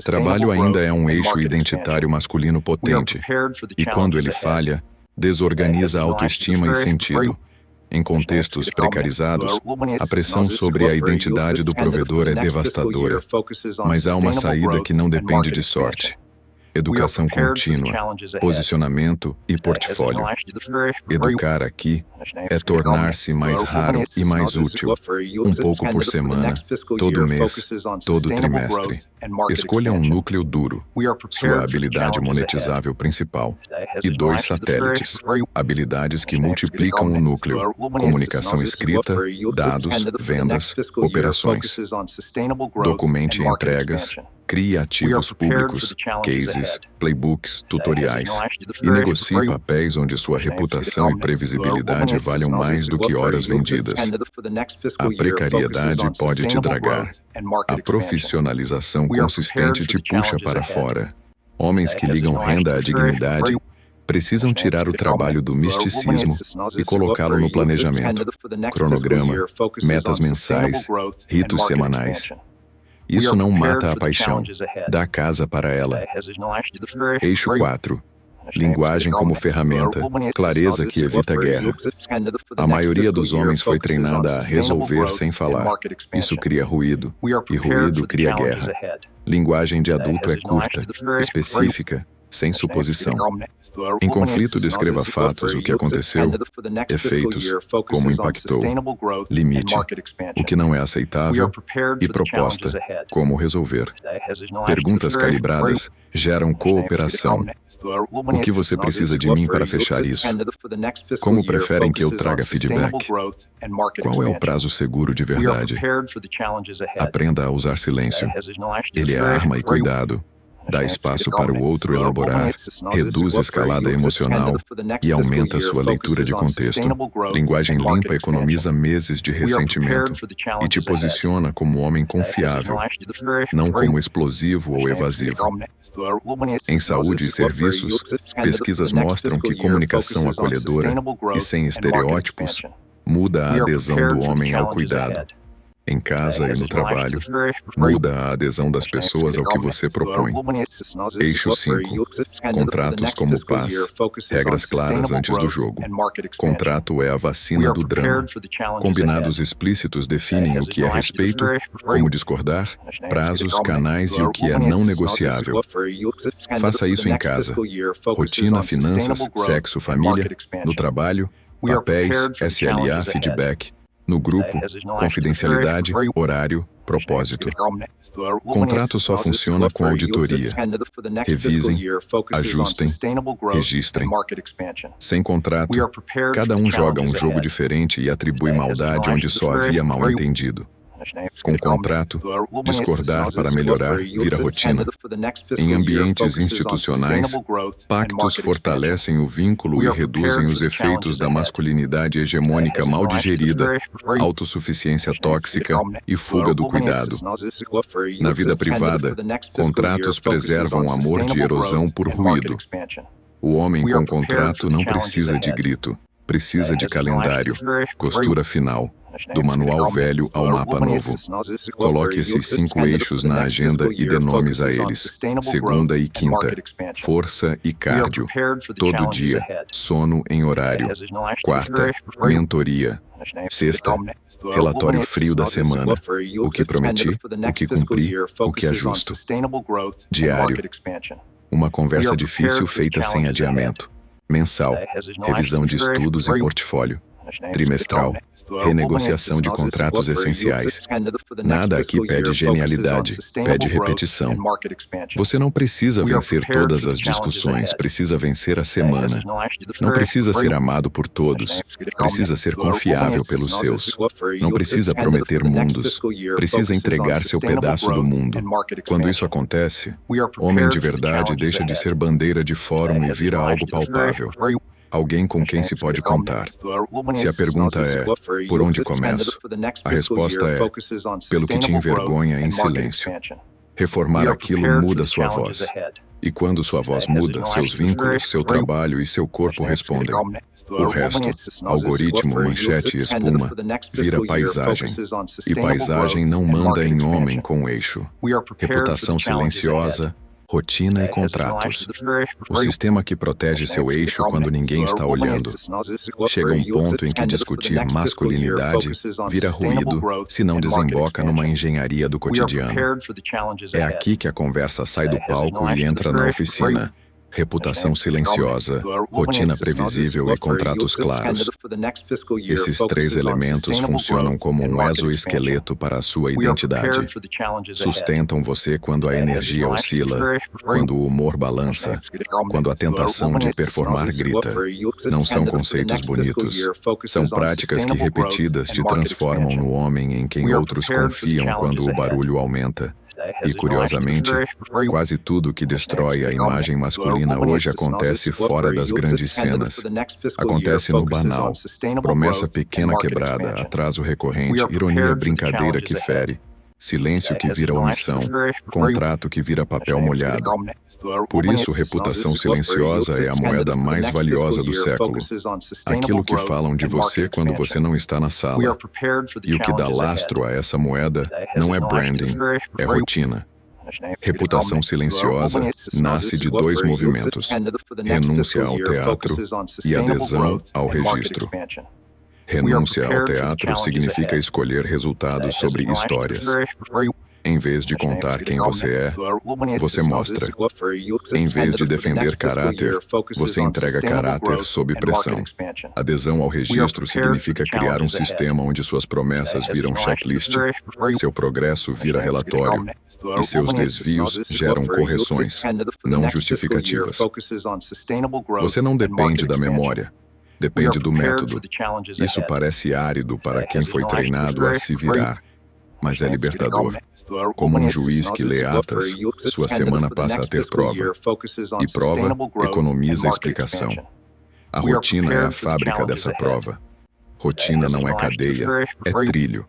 Trabalho ainda é um eixo identitário masculino potente. E quando ele falha, desorganiza a autoestima e sentido. Em contextos precarizados, a pressão sobre a identidade do provedor é devastadora, mas há uma saída que não depende de sorte. Educação contínua, posicionamento e portfólio. Educar aqui é tornar-se mais raro e mais útil, um pouco por semana, todo mês, todo trimestre. Escolha um núcleo duro, sua habilidade monetizável principal, e 2 satélites, habilidades que multiplicam o núcleo, comunicação escrita, dados, vendas, operações. Documente entregas, crie ativos públicos, cases, playbooks, tutoriais, e negocie papéis onde sua reputação e previsibilidade valham mais do que horas vendidas. A precariedade pode te dragar. A profissionalização consistente te puxa para fora. Homens que ligam renda à dignidade precisam tirar o trabalho do misticismo e colocá-lo no planejamento, cronograma, metas mensais, ritos semanais. Isso não mata a paixão, dá casa para ela. Eixo 4. Linguagem como ferramenta, clareza que evita guerra. A maioria dos homens foi treinada a resolver sem falar. Isso cria ruído, e ruído cria guerra. Linguagem de adulto é curta, específica sem suposição. Em conflito, descreva fatos, o que aconteceu, efeitos, como impactou, limite, o que não é aceitável, e proposta, como resolver. Perguntas calibradas geram cooperação. O que você precisa de mim para fechar isso? Como preferem que eu traga feedback? Qual é o prazo seguro de verdade? Aprenda a usar silêncio. Ele é arma e cuidado. Dá espaço para o outro elaborar, reduz a escalada emocional e aumenta sua leitura de contexto. Linguagem limpa economiza meses de ressentimento e te posiciona como homem confiável, não como explosivo ou evasivo. Em saúde e serviços, pesquisas mostram que comunicação acolhedora e sem estereótipos muda a adesão do homem ao cuidado. Em casa e no trabalho, muda a adesão das pessoas ao que você propõe. Eixo 5. Contratos como paz. Regras claras antes do jogo. Contrato é a vacina do drama. Combinados explícitos definem o que é respeito, como discordar, prazos, canais e o que é não negociável. Faça isso em casa. Rotina, finanças, sexo, família, no trabalho, papéis, SLA, feedback. No grupo, confidencialidade, horário, propósito. Contrato só funciona com auditoria. Revisem, ajustem, registrem. Sem contrato, cada um joga um jogo diferente e atribui maldade onde só havia mal-entendido. Com contrato, discordar para melhorar vira rotina. Em ambientes institucionais, pactos fortalecem o vínculo e reduzem os efeitos da masculinidade hegemônica mal digerida, autossuficiência tóxica e fuga do cuidado. Na vida privada, contratos preservam amor de erosão por ruído. O homem com contrato não precisa de grito, precisa de calendário, costura final. Do manual velho ao mapa novo. Coloque esses 5 eixos na agenda e dê nomes a eles. Segunda e quinta. Força e cardio. Todo dia. Sono em horário. Quarta. Mentoria. Sexta. Relatório frio da semana. O que prometi, o que cumpri, o que ajusto. Diário. Uma conversa difícil feita sem adiamento. Mensal. Revisão de estudos e portfólio. Trimestral, renegociação de contratos essenciais. Nada aqui pede genialidade, pede repetição. Você não precisa vencer todas as discussões, precisa vencer a semana. Não precisa ser amado por todos, precisa ser confiável pelos seus. Não precisa prometer mundos, precisa entregar seu pedaço do mundo. Quando isso acontece, homem de verdade deixa de ser bandeira de fórum e vira algo palpável. Alguém com quem se pode contar. Se a pergunta é, por onde começo? A resposta é, pelo que te envergonha em silêncio. Reformar aquilo muda sua voz. E quando sua voz muda, seus vínculos, seu trabalho e seu corpo respondem. O resto, algoritmo, manchete e espuma, vira paisagem. E paisagem não manda em homem com eixo. Reputação silenciosa, rotina e contratos. O sistema que protege seu eixo quando ninguém está olhando. Chega um ponto em que discutir masculinidade vira ruído se não desemboca numa engenharia do cotidiano. É aqui que a conversa sai do palco e entra na oficina. Reputação silenciosa, rotina previsível e contratos claros. Esses 3 elementos funcionam como um exoesqueleto para a sua identidade. Sustentam você quando a energia oscila, quando o humor balança, quando a tentação de performar grita. Não são conceitos bonitos. São práticas que, repetidas, te transformam no homem em quem outros confiam quando o barulho aumenta. E, curiosamente, quase tudo que destrói a imagem masculina hoje acontece fora das grandes cenas. Acontece no banal. Promessa pequena quebrada, atraso recorrente, ironia brincadeira que fere. Silêncio que vira omissão, contrato que vira papel molhado. Por isso, reputação silenciosa é a moeda mais valiosa do século. Aquilo que falam de você quando você não está na sala. E o que dá lastro a essa moeda não é branding, é rotina. Reputação silenciosa nasce de 2 movimentos: renúncia ao teatro e adesão ao registro. Renúncia ao teatro significa escolher resultados sobre histórias. Em vez de contar quem você é, você mostra. Em vez de defender caráter, você entrega caráter sob pressão. Adesão ao registro significa criar um sistema onde suas promessas viram checklist, seu progresso vira relatório, e seus desvios geram correções, não justificativas. Você não depende da memória, depende do método. Isso parece árido para quem foi treinado a se virar, mas é libertador. Como um juiz que lê atas, sua semana passa a ter prova. E prova economiza explicação. A rotina é a fábrica dessa prova. Rotina não é cadeia, é trilho.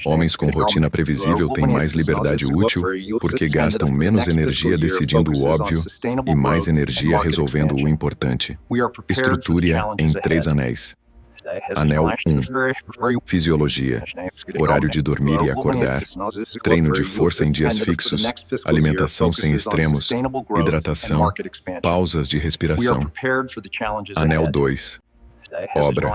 Homens com rotina previsível têm mais liberdade útil porque gastam menos energia decidindo o óbvio e mais energia resolvendo o importante. Estruture-a em 3 anéis. Anel 1. Fisiologia. Horário de dormir e acordar. Treino de força em dias fixos. Alimentação sem extremos. Hidratação. Pausas de respiração. Anel 2. Obra.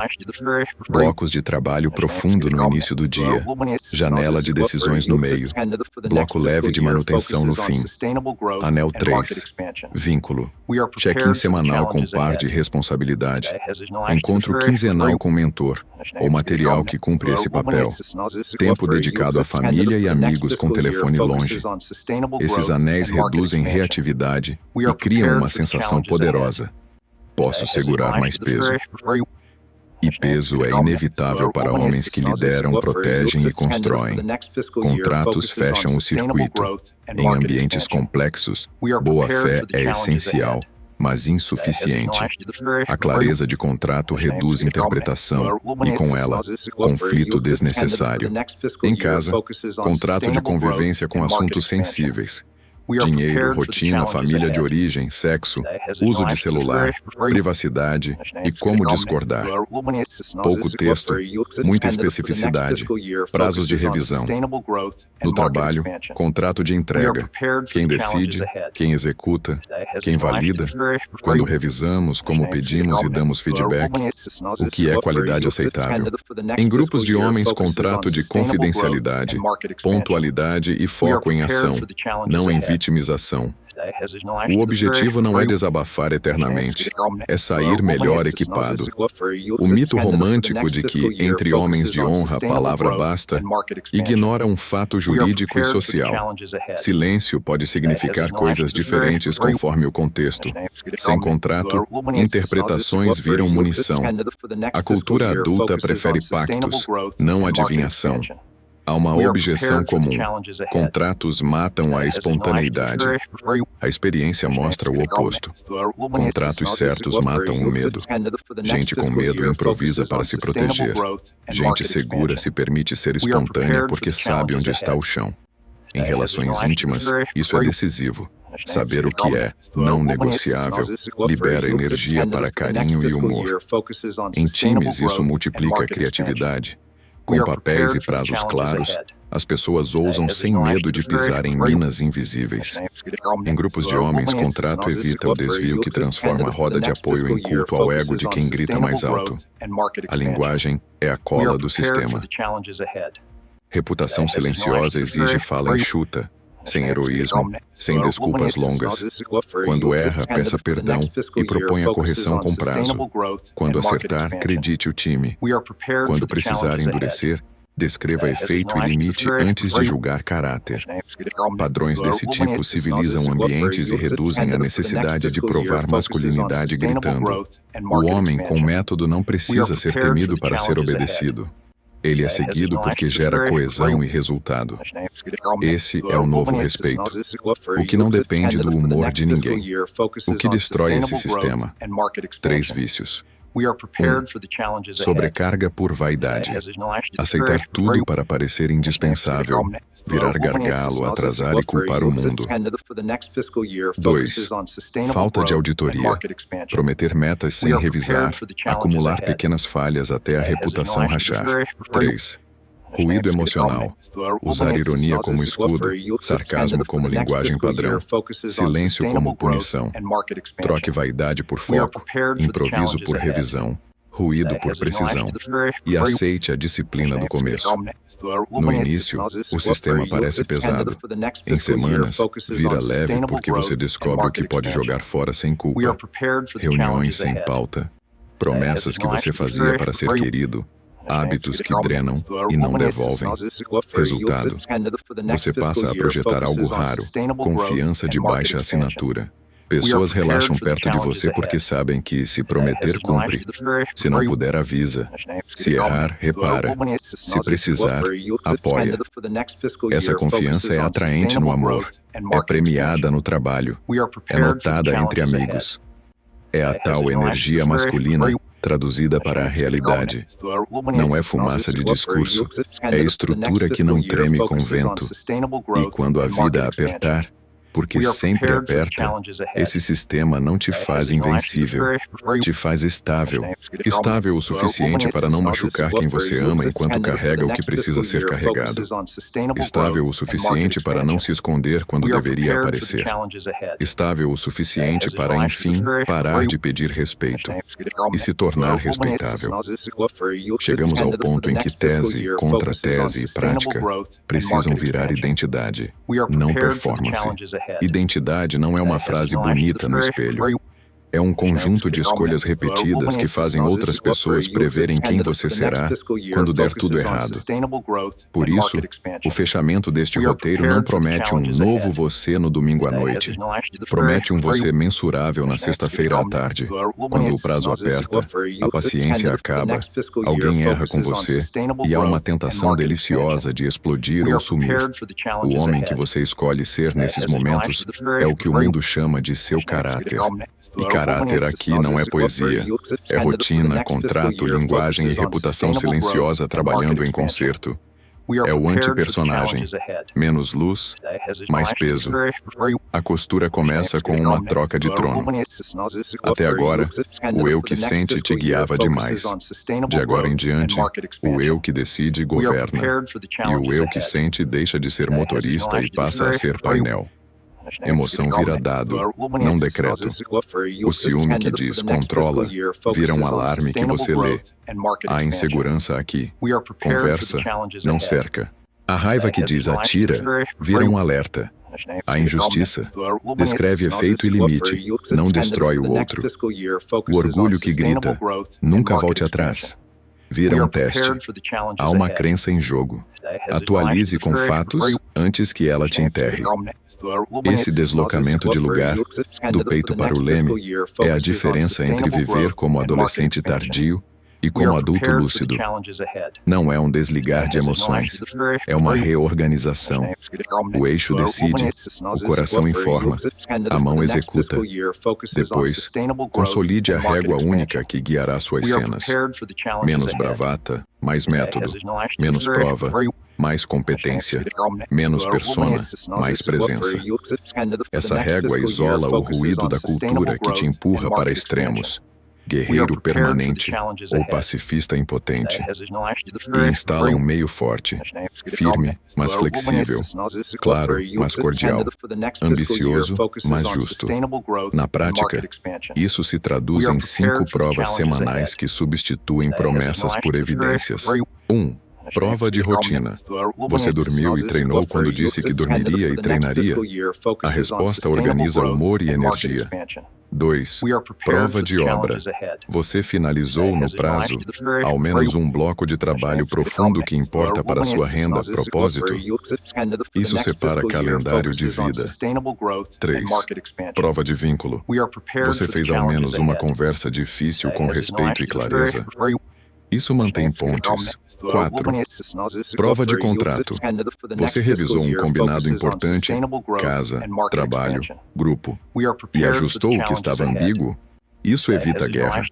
Blocos de trabalho profundo no início do dia. Janela de decisões no meio. Bloco leve de manutenção no fim. Anel 3. Vínculo. Check-in semanal com par de responsabilidade. Encontro quinzenal com mentor, ou material que cumpre esse papel. Tempo dedicado à família e amigos com telefone longe. Esses anéis reduzem reatividade e criam uma sensação poderosa. Posso segurar mais peso. E peso é inevitável para homens que lideram, protegem e constroem. Contratos fecham o circuito. Em ambientes complexos, boa-fé é essencial, mas insuficiente. A clareza de contrato reduz interpretação e, com ela, conflito desnecessário. Em casa, contrato de convivência com assuntos sensíveis. Dinheiro, rotina, família de origem, sexo, uso de celular, privacidade e como discordar. Pouco texto, muita especificidade, prazos de revisão. No trabalho, contrato de entrega. Quem decide, quem executa, quem valida. Quando revisamos, como pedimos e damos feedback, o que é qualidade aceitável. Em grupos de homens, contrato de confidencialidade, pontualidade e foco em ação, não em vitimização. O objetivo não é desabafar eternamente, é sair melhor equipado. O mito romântico de que, entre homens de honra, a palavra basta, ignora um fato jurídico e social. Silêncio pode significar coisas diferentes conforme o contexto. Sem contrato, interpretações viram munição. A cultura adulta prefere pactos, não adivinhação. Há uma objeção comum. Contratos matam a espontaneidade. A experiência mostra o oposto. Contratos certos matam o medo. Gente com medo improvisa para se proteger. Gente segura se permite ser espontânea porque sabe onde está o chão. Em relações íntimas, isso é decisivo. Saber o que é não negociável libera energia para carinho e humor. Em times, isso multiplica a criatividade. Com papéis e prazos claros, as pessoas ousam sem medo de pisar em minas invisíveis. Em grupos de homens, contrato evita o desvio que transforma a roda de apoio em culto ao ego de quem grita mais alto. A linguagem é a cola do sistema. Reputação silenciosa exige fala enxuta, sem heroísmo, sem desculpas longas. Quando erra, peça perdão e proponha correção com prazo. Quando acertar, acredite o time. Quando precisar endurecer, descreva efeito e limite antes de julgar caráter. Padrões desse tipo civilizam ambientes e reduzem a necessidade de provar masculinidade gritando. O homem com método não precisa ser temido para ser obedecido. Ele é seguido porque gera coesão e resultado. Esse é o novo respeito. O que não depende do humor de ninguém. O que destrói esse sistema? 3 vícios. 1. Sobrecarga por vaidade. Aceitar tudo para parecer indispensável. Virar gargalo, atrasar e culpar o mundo. 2. Falta de auditoria. Prometer metas sem revisar. Acumular pequenas falhas até a reputação rachar. 3. Ruído emocional. Usar ironia como escudo, sarcasmo como linguagem padrão, silêncio como punição. Troque vaidade por foco, improviso por revisão, ruído por precisão, e aceite a disciplina do começo. No início, o sistema parece pesado. Em semanas, vira leve porque você descobre o que pode jogar fora sem culpa. Reuniões sem pauta, promessas que você fazia para ser querido, hábitos que drenam e não devolvem. Resultado: você passa a projetar algo raro, confiança de baixa assinatura. Pessoas relaxam perto de você porque sabem que, se prometer, cumpre. Se não puder, avisa. Se errar, repara. Se precisar, apoia. Essa confiança é atraente no amor. É premiada no trabalho. É notada entre amigos. É a tal energia masculina traduzida para a realidade. Não é fumaça de discurso. É estrutura que não treme com vento. E quando a vida apertar, porque sempre aperta, esse sistema não te faz invencível, te faz estável. Estável o suficiente para não machucar quem você ama enquanto carrega o que precisa ser carregado. Estável o suficiente para não se esconder quando deveria aparecer. Estável o suficiente para, enfim, parar de pedir respeito e se tornar respeitável. Chegamos ao ponto em que tese, contra-tese e prática precisam virar identidade, não performance. Identidade não é uma frase bonita no espelho. É um conjunto de escolhas repetidas que fazem outras pessoas preverem quem você será quando der tudo errado. Por isso, o fechamento deste roteiro não promete um novo você no domingo à noite. Promete um você mensurável na sexta-feira à tarde. Quando o prazo aperta, a paciência acaba, alguém erra com você e há uma tentação deliciosa de explodir ou sumir. O homem que você escolhe ser nesses momentos é o que o mundo chama de seu caráter. E caráter aqui não é poesia. É rotina, contrato, linguagem e reputação silenciosa trabalhando em concerto. É o anti-personagem. Menos luz, mais peso. A costura começa com uma troca de trono. Até agora, o eu que sente te guiava demais. De agora em diante, o eu que decide governa. E o eu que sente deixa de ser motorista e passa a ser painel. Emoção vira dado, não decreto. O ciúme que diz controla vira um alarme que você lê. Há insegurança aqui. Conversa, não cerca. A raiva que diz atira vira um alerta. A injustiça descreve efeito e limite, não destrói o outro. O orgulho que grita, nunca volte atrás, vira um teste. Há uma crença em jogo. Atualize com fatos antes que ela te enterre. Esse deslocamento de lugar, do peito para o leme, é a diferença entre viver como adolescente tardio e como adulto lúcido. Não é um desligar de emoções, é uma reorganização. O eixo decide, o coração informa, a mão executa. Depois, consolide a régua única que guiará suas cenas. Menos bravata, mais método. Menos prova, mais competência. Menos persona, mais presença. Essa régua isola o ruído da cultura que te empurra para extremos. Guerreiro permanente ou pacifista impotente, e instala um meio forte, firme, mas flexível, claro, mas cordial, ambicioso, mas justo. Na prática, isso se traduz em 5 provas semanais que substituem promessas por evidências. 1. Prova de rotina. Você dormiu e treinou quando disse que dormiria e treinaria? A resposta organiza humor e energia. 2. Prova de obra. Você finalizou no prazo ao menos um bloco de trabalho profundo que importa para sua renda, propósito? Isso separa calendário de vida. 3. Prova de vínculo. Você fez ao menos uma conversa difícil com respeito e clareza? Isso mantém pontes. 4. Prova de contrato. Você revisou um combinado importante, casa, trabalho, grupo, e ajustou o que estava ambíguo? Isso evita guerra.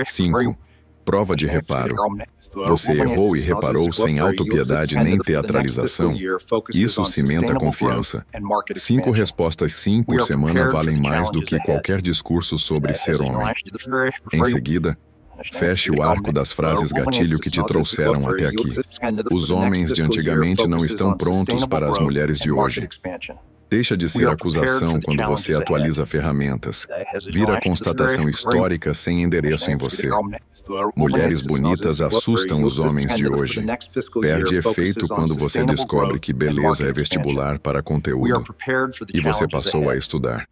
5. Prova de reparo. Você errou e reparou sem autopiedade nem teatralização? Isso cimenta a confiança. 5 respostas sim por semana valem mais do que qualquer discurso sobre ser homem. Em seguida, feche o arco das frases gatilho que te trouxeram até aqui. Os homens de antigamente não estão prontos para as mulheres de hoje. Deixa de ser acusação quando você atualiza ferramentas. Vira constatação histórica sem endereço em você. Mulheres bonitas assustam os homens de hoje. Perde efeito quando você descobre que beleza é vestibular para conteúdo. E você passou a estudar.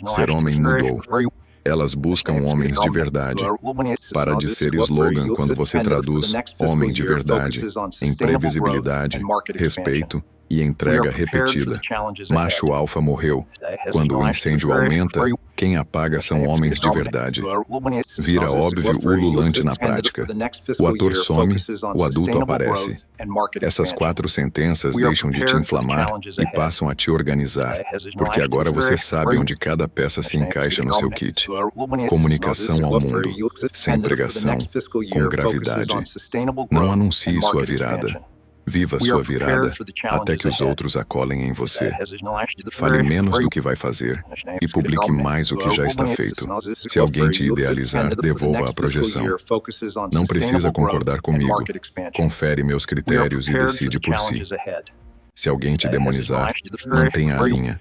Ser homem mudou. Elas buscam homens de verdade. Para de ser slogan quando você traduz homem de verdade em previsibilidade, respeito e entrega repetida. Macho alfa morreu. Quando o incêndio aumenta, quem apaga são homens de verdade. Vira óbvio ululante na prática. O ator some, o adulto aparece. Essas 4 sentenças deixam de te inflamar e passam a te organizar, porque agora você sabe onde cada peça se encaixa no seu kit. Comunicação ao mundo, sem pregação, com gravidade. Não anuncie sua virada. Viva sua virada até que os outros acolhem em você. Fale menos do que vai fazer e publique mais o que já está feito. Se alguém te idealizar, devolva a projeção. Não precisa concordar comigo. Confere meus critérios e decide por si. Se alguém te demonizar, mantenha a linha.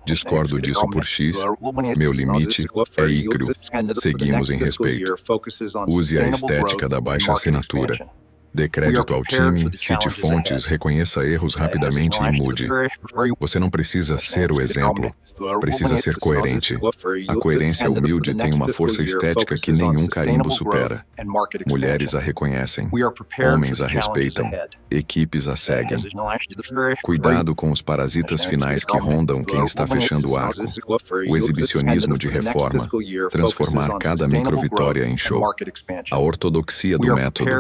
Discordo disso por X. Meu limite é ícrio. Seguimos em respeito. Use a estética da baixa assinatura. Dê crédito ao time, cite fontes, reconheça erros rapidamente e mude. Você não precisa ser o exemplo, precisa ser coerente. A coerência humilde tem uma força estética que nenhum carimbo supera. Mulheres a reconhecem, homens a respeitam, equipes a seguem. Cuidado com os parasitas finais que rondam quem está fechando o arco. O exibicionismo de reforma, transformar cada microvitória em show. A ortodoxia do método,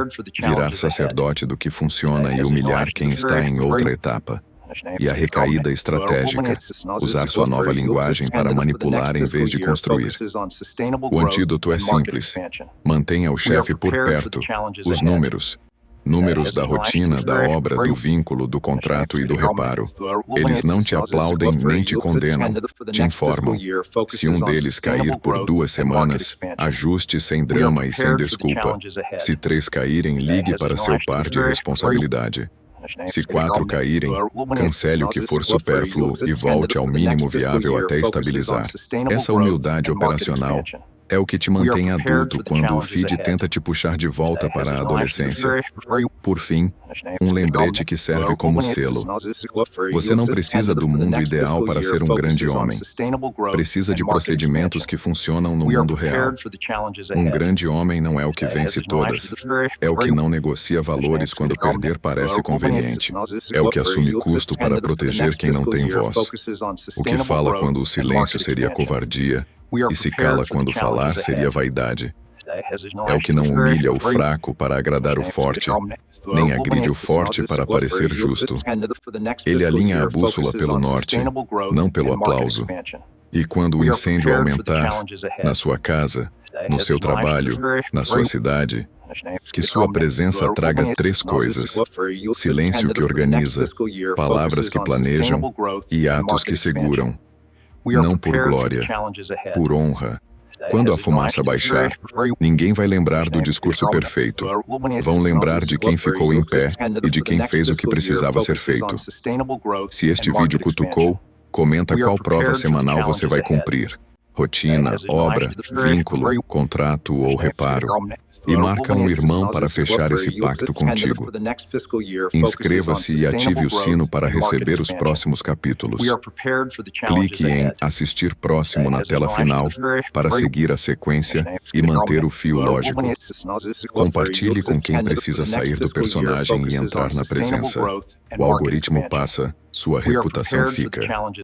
virar sacerdote do que funciona e humilhar quem está em outra etapa. E a recaída estratégica, usar sua nova linguagem para manipular em vez de construir. O antídoto é simples. Mantenha o chefe por perto. Os números. Números da rotina, da obra, do vínculo, do contrato e do reparo. Eles não te aplaudem nem te condenam, te informam. Se um deles cair por 2 semanas, ajuste sem drama e sem desculpa. Se 3 caírem, ligue para seu par de responsabilidade. Se 4 caírem, cancele o que for supérfluo e volte ao mínimo viável até estabilizar. Essa humildade operacional é o que te mantém adulto quando o feed tenta te puxar de volta para a adolescência. Por fim, um lembrete que serve como selo. Você não precisa do mundo ideal para ser um grande homem. Precisa de procedimentos que funcionam no mundo real. Um grande homem não é o que vence todas. É o que não negocia valores quando perder parece conveniente. É o que assume custo para proteger quem não tem voz. O que fala quando o silêncio seria covardia. E se cala quando falar seria vaidade. É o que não humilha o fraco para agradar o forte, nem agride o forte para parecer justo. Ele alinha a bússola pelo norte, não pelo aplauso. E quando o incêndio aumentar, na sua casa, no seu trabalho, na sua cidade, que sua presença traga 3 coisas: silêncio que organiza, palavras que planejam e atos que seguram. Não por glória, por honra. Quando a fumaça baixar, ninguém vai lembrar do discurso perfeito. Vão lembrar de quem ficou em pé e de quem fez o que precisava ser feito. Se este vídeo cutucou, comenta qual prova semanal você vai cumprir. Rotina, obra, vínculo, contrato ou reparo. E marca um irmão para fechar esse pacto contigo. Inscreva-se e ative o sino para receber os próximos capítulos. Clique em Assistir Próximo na tela final para seguir a sequência e manter o fio lógico. Compartilhe com quem precisa sair do personagem e entrar na presença. O algoritmo passa, sua reputação fica.